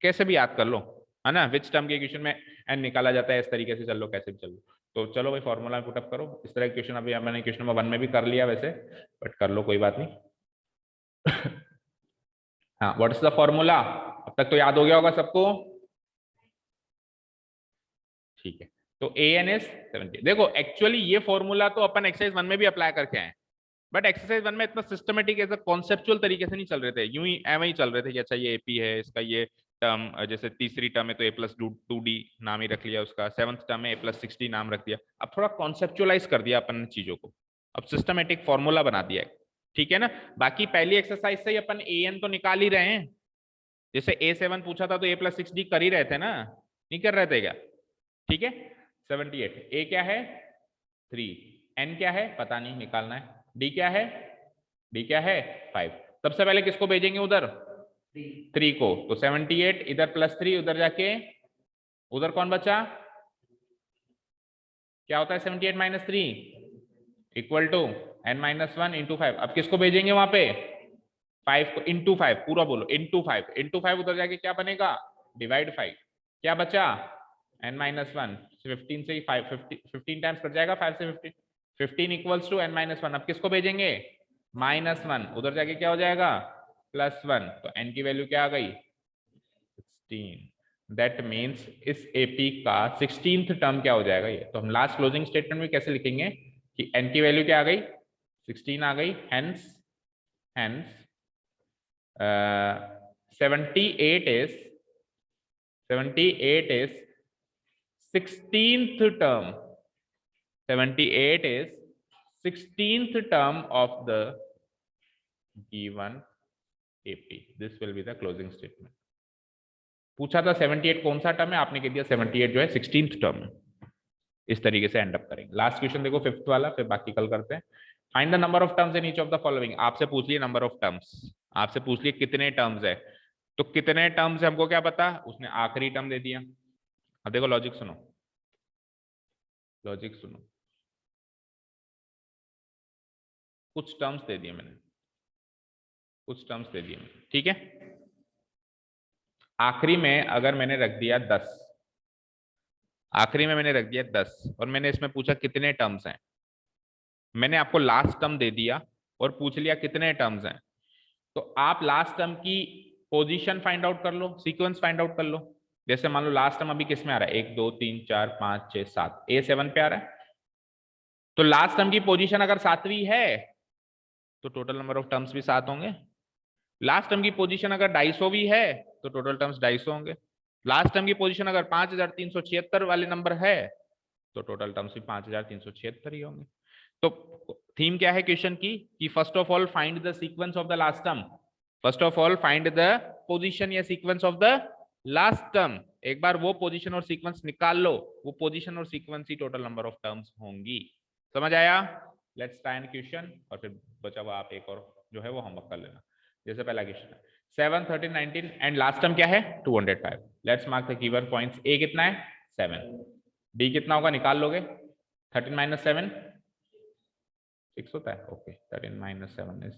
कैसे भी याद कर लो, है ना, विच टर्म के क्वेश्चन में एन निकाला जाता है, इस तरीके से चल लो, कैसे भी चल लो। तो चलो भाई फॉर्मूला पुटअप करो, इस तरह के क्वेश्चन अभी मैंने क्वेश्चन नंबर 1 में भी कर लिया वैसे, बट कर लो कोई बात नहीं। हाँ, व्हाट इज द फॉर्मूला, अब तक तो याद हो गया होगा सबको। ठीक है, तो ए एन एस 70। देखो एक्चुअली ये फॉर्मूला तो अपन एक्सरसाइज 1 में भी अप्लाई करके आए, बट एक्सरसाइज 1 में इतना सिस्टमेटिक ऐसा कॉन्सेप्चुअल तरीके से नहीं चल रहे थे, यूं ही एवं ही चल रहे थे कि अच्छा ये एपी है, इसका ये टर्म, जैसे तीसरी टर्म है तो a+2d नाम ही रख लिया उसका, 7th टर्म है a+60 नाम रख दिया। अब थोड़ा कॉन्सेप्चुअलाइज कर दिया अपन ने चीजों को, अब सिस्टमेटिक फॉर्मूला बना दिया है। ठीक है ना, बाकी पहली एक्सरसाइज से ही अपन ए एन तो निकाल ही रहे हैं, जैसे a7 पूछा था तो a+6d कर ही रहे थे ना, नहीं कर रहे थे क्या? ठीक है, 78, ए क्या है 3, एन क्या है पता नहीं, निकालना है, डी क्या है, डी क्या है 5। सबसे पहले किसको भेजेंगे उधर, 3 को, तो 78 इधर +3 उधर जाके, उधर कौन बचा, क्या होता है 78 - 3 इक्वल टू n-1 इंटू 5। अब किसको भेजेंगे वहां पे, 5 को, इंटू 5 पूरा बोलो, इंटू 5, इंटू 5 उधर जाके क्या बनेगा, डिवाइड 5, क्या बचा n-1, 15 से 5, 15 टाइम्स कट जाएगा 5 से 15, 15 इक्वल्स टू n-1। अब किसको भेजेंगे -1, उधर जाके क्या हो जाएगा +1, तो n की वैल्यू क्या आ गई 16। दैट मीन्स इस एपी का 16th टर्म क्या हो जाएगा ये, तो हम लास्ट क्लोजिंग स्टेटमेंट में कैसे लिखेंगे कि n की वैल्यू क्या आ गई 16 आ गई, hence 78 is 16th term, 78 is 16th term of the given AP. This will be the closing statement. पूछा था 78 कौन सा टर्म है, आपने कह दिया 78 जो है 16th टर्म है। इस तरीके से एंड अप करेंगे। लास्ट क्वेश्चन देखो 5th वाला, फिर बाकी कल करते हैं। Find the number of terms in each of the following. आपसे पूछ लिए नंबर ऑफ टर्म्स, आपसे पूछ लिए कितने टर्म्स है, तो कितने टर्म्स है हमको क्या पता, उसने आखिरी टर्म दे दिया। अब देखो लॉजिक सुनो, लॉजिक सुनो, कुछ टर्म्स दे दिए मैंने, कुछ टर्म्स दे दिए मैंने, ठीक है। आखिरी में अगर मैंने रख दिया 10, आखिरी में मैंने रख दिया 10 और मैंने इसमें पूछा कितने टर्म्स हैं, मैंने आपको लास्ट टर्म दे दिया और पूछ लिया कितने टर्म्स हैं, तो आप लास्ट टर्म की पोजीशन फाइंड आउट कर लो, सीक्वेंस फाइंड आउट कर लो। जैसे मान लो लास्ट टर्म अभी किस में आ रहा है, 1 2 3 4 5 6 7, A7 पे आ रहा है, तो लास्ट टर्म की पोजीशन अगर 7वीं है तो टोटल नंबर ऑफ टर्म्स भी 7 होंगे। लास्ट टर्म की पोजीशन अगर 250वीं है तो टोटल टर्म्स 250 होंगे। लास्ट टर्म की पोजीशन अगर 5376 वाले नंबर है तो टोटल टर्म्स भी 5376 ही होंगे। तो थीम क्या है क्वेश्चन की, कि first of all find the sequence of the last term, first of all find the position या sequence of the last term. एक बार वो पोजीशन और सीक्वेंस निकाल लो, वो पोजीशन और sequence he total number of terms होंगी। समझ आया? लेट्स ट्राई एन क्वेश्चन, और फिर बचा हुआ आप एक और जो है वो होमवर्क कर लेना। जैसे पहला क्वेश्चन है 7 13 19 एंड लास्ट टर्म क्या है 205। Let's mark the given points. A कितना है 7, डी कितना होगा निकाल लोगे, 13 - 7 6 होता है, ओके 13 - 7 इज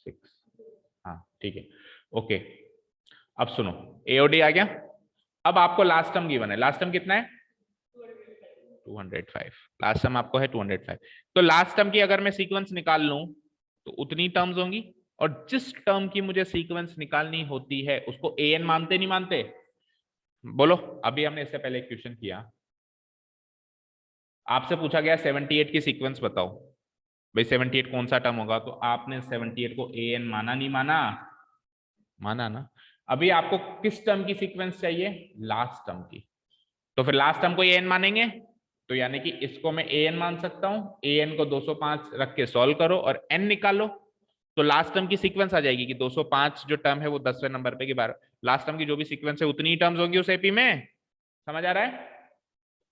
6, हाँ ठीक है ओके। अब सुनो, AOD आ गया। अब आपको लास्ट टर्म गिवन है, लास्ट टर्म कितना है 205, लास्ट टर्म आपको है 205। तो लास्ट टर्म की अगर मैं सीक्वेंस निकाल लूं तो उतनी टर्म्स होंगी, और जिस टर्म की मुझे सीक्वेंस निकालनी होती है उसको an मानते नहीं मानते, बोलो। अभी हमने इससे पहले एक क्वेश्चन किया, आपसे पूछा गया 78 की सीक्वेंस बताओ, भाई 78 कौन सा टर्म होगा, तो आपने 78 को an माना नहीं माना, माना ना। अभी आपको किस टर्म की सीक्वेंस चाहिए, लास्ट टर्म की, तो फिर लास्ट टर्म को an मानेंगे, तो यानी कि इसको मैं an मान सकता हूं, an को 205 रख के सॉल्व करो और n निकालो, तो लास्ट टर्म की सीक्वेंस आ जाएगी कि 205 जो टर्म है वो 10वें नंबर पे की बार लास्ट टर्म की जो भी सीक्वेंस है उतनी टर्म्स होंगी उस एपी में, समझ आ रहा है।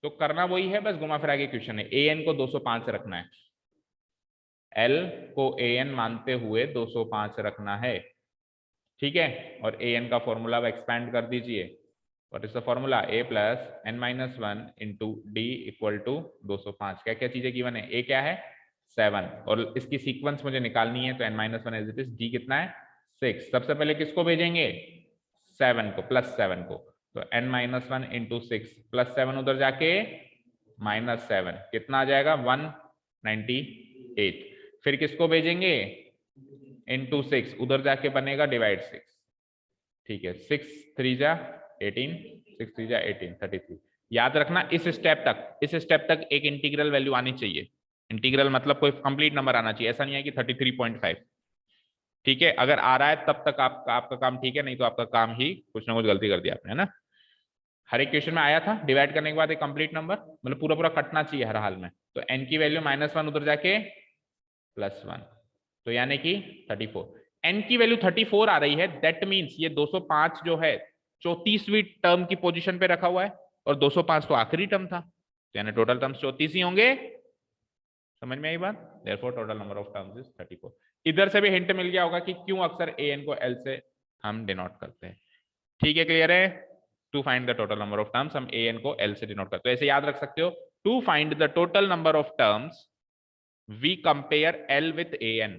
तो करना वही है, बस घुमा फिरा के क्वेश्चन है, an को 205 रखना है, l को an मानते हुए 205 रखना है, ठीक है। और an का फॉर्मूला अब एक्सपैंड कर दीजिए, what is the formula, a plus n-1 into d equal to 205। क्या क्या चीजें गिवन है, a क्या है 7, और इसकी सीक्वेंस मुझे निकालनी है, तो n-1 as it is, d कितना है 6। सबसे पहले किसको भेजेंगे 7 को, प्लस 7 को, तो n-1 इंटू 6 प्लस 7 उधर जाके -7, कितना आ जाएगा 198। फिर किसको भेजेंगे इंटू 6, उधर जाके बनेगा डिवाइड 6, ठीक है। 6 3 जा 18, 6 3 जा 18, 33। याद रखना इस स्टेप तक एक इंटीग्रल वैल्यू आनी चाहिए, इंटीग्रल मतलब कोई कंप्लीट नंबर आना चाहिए, ऐसा नहीं है कि 33.5, ठीक है। अगर आ रहा है तब तक आपका काम ठीक है, नहीं तो आपका काम ही कुछ ना कुछ गलती कर दिया आपने, है ना। हर एक क्वेश्चन में आया था, डिवाइड करने के बाद एक कंप्लीट नंबर, मतलब पूरा पूरा कटना चाहिए हर हाल में, तो n की वैल्यू -1 उधर जाके +1, तो यानी कि 34। n की वैल्यू 34 आ रही है, दैट मीन्स ये 205 जो है 34वीं टर्म की पोजीशन पे रखा हुआ है, और 205 तो आखिरी टर्म था, तो यानी टोटल टर्म्स 34 ही होंगे, समझ में आई बात। Therefore total number of terms is 34। इधर से भी हिंट मिल गया होगा कि क्यों अक्सर an को l से हम डिनोट करते हैं, ठीक है, क्लियर है। To find the total number of terms हम an को l से डिनोट करते हैं, ऐसे याद रख सकते हो, to find the total number of terms we compare l with an,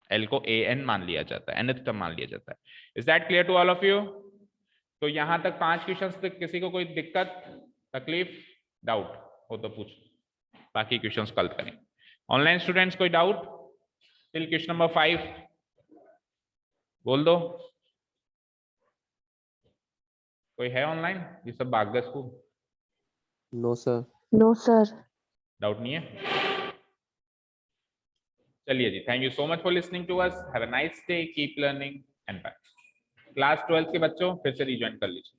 l को an मान लिया जाता है, nth टर्म मान लिया जाता है। Is that clear to all of you. तो यहां तक 5 क्वेश्चंस तक किसी को कोई दिक्कत तकलीफ डाउट हो तो पूछ, बाकी क्वेश्चंस कल करें। ऑनलाइन स्टूडेंट्स कोई डाउट टिल क्वेश्चन नंबर 5 बोल दो, कोई है ऑनलाइन, ये सब भाग गए school. No sir. No, sir. Doubt नहीं है, चलिए जी, thank you so much for listening to us, have a nice day, keep learning and bye. Class 12 के बच्चों फिर से रिज्वाइन कर लीजिए।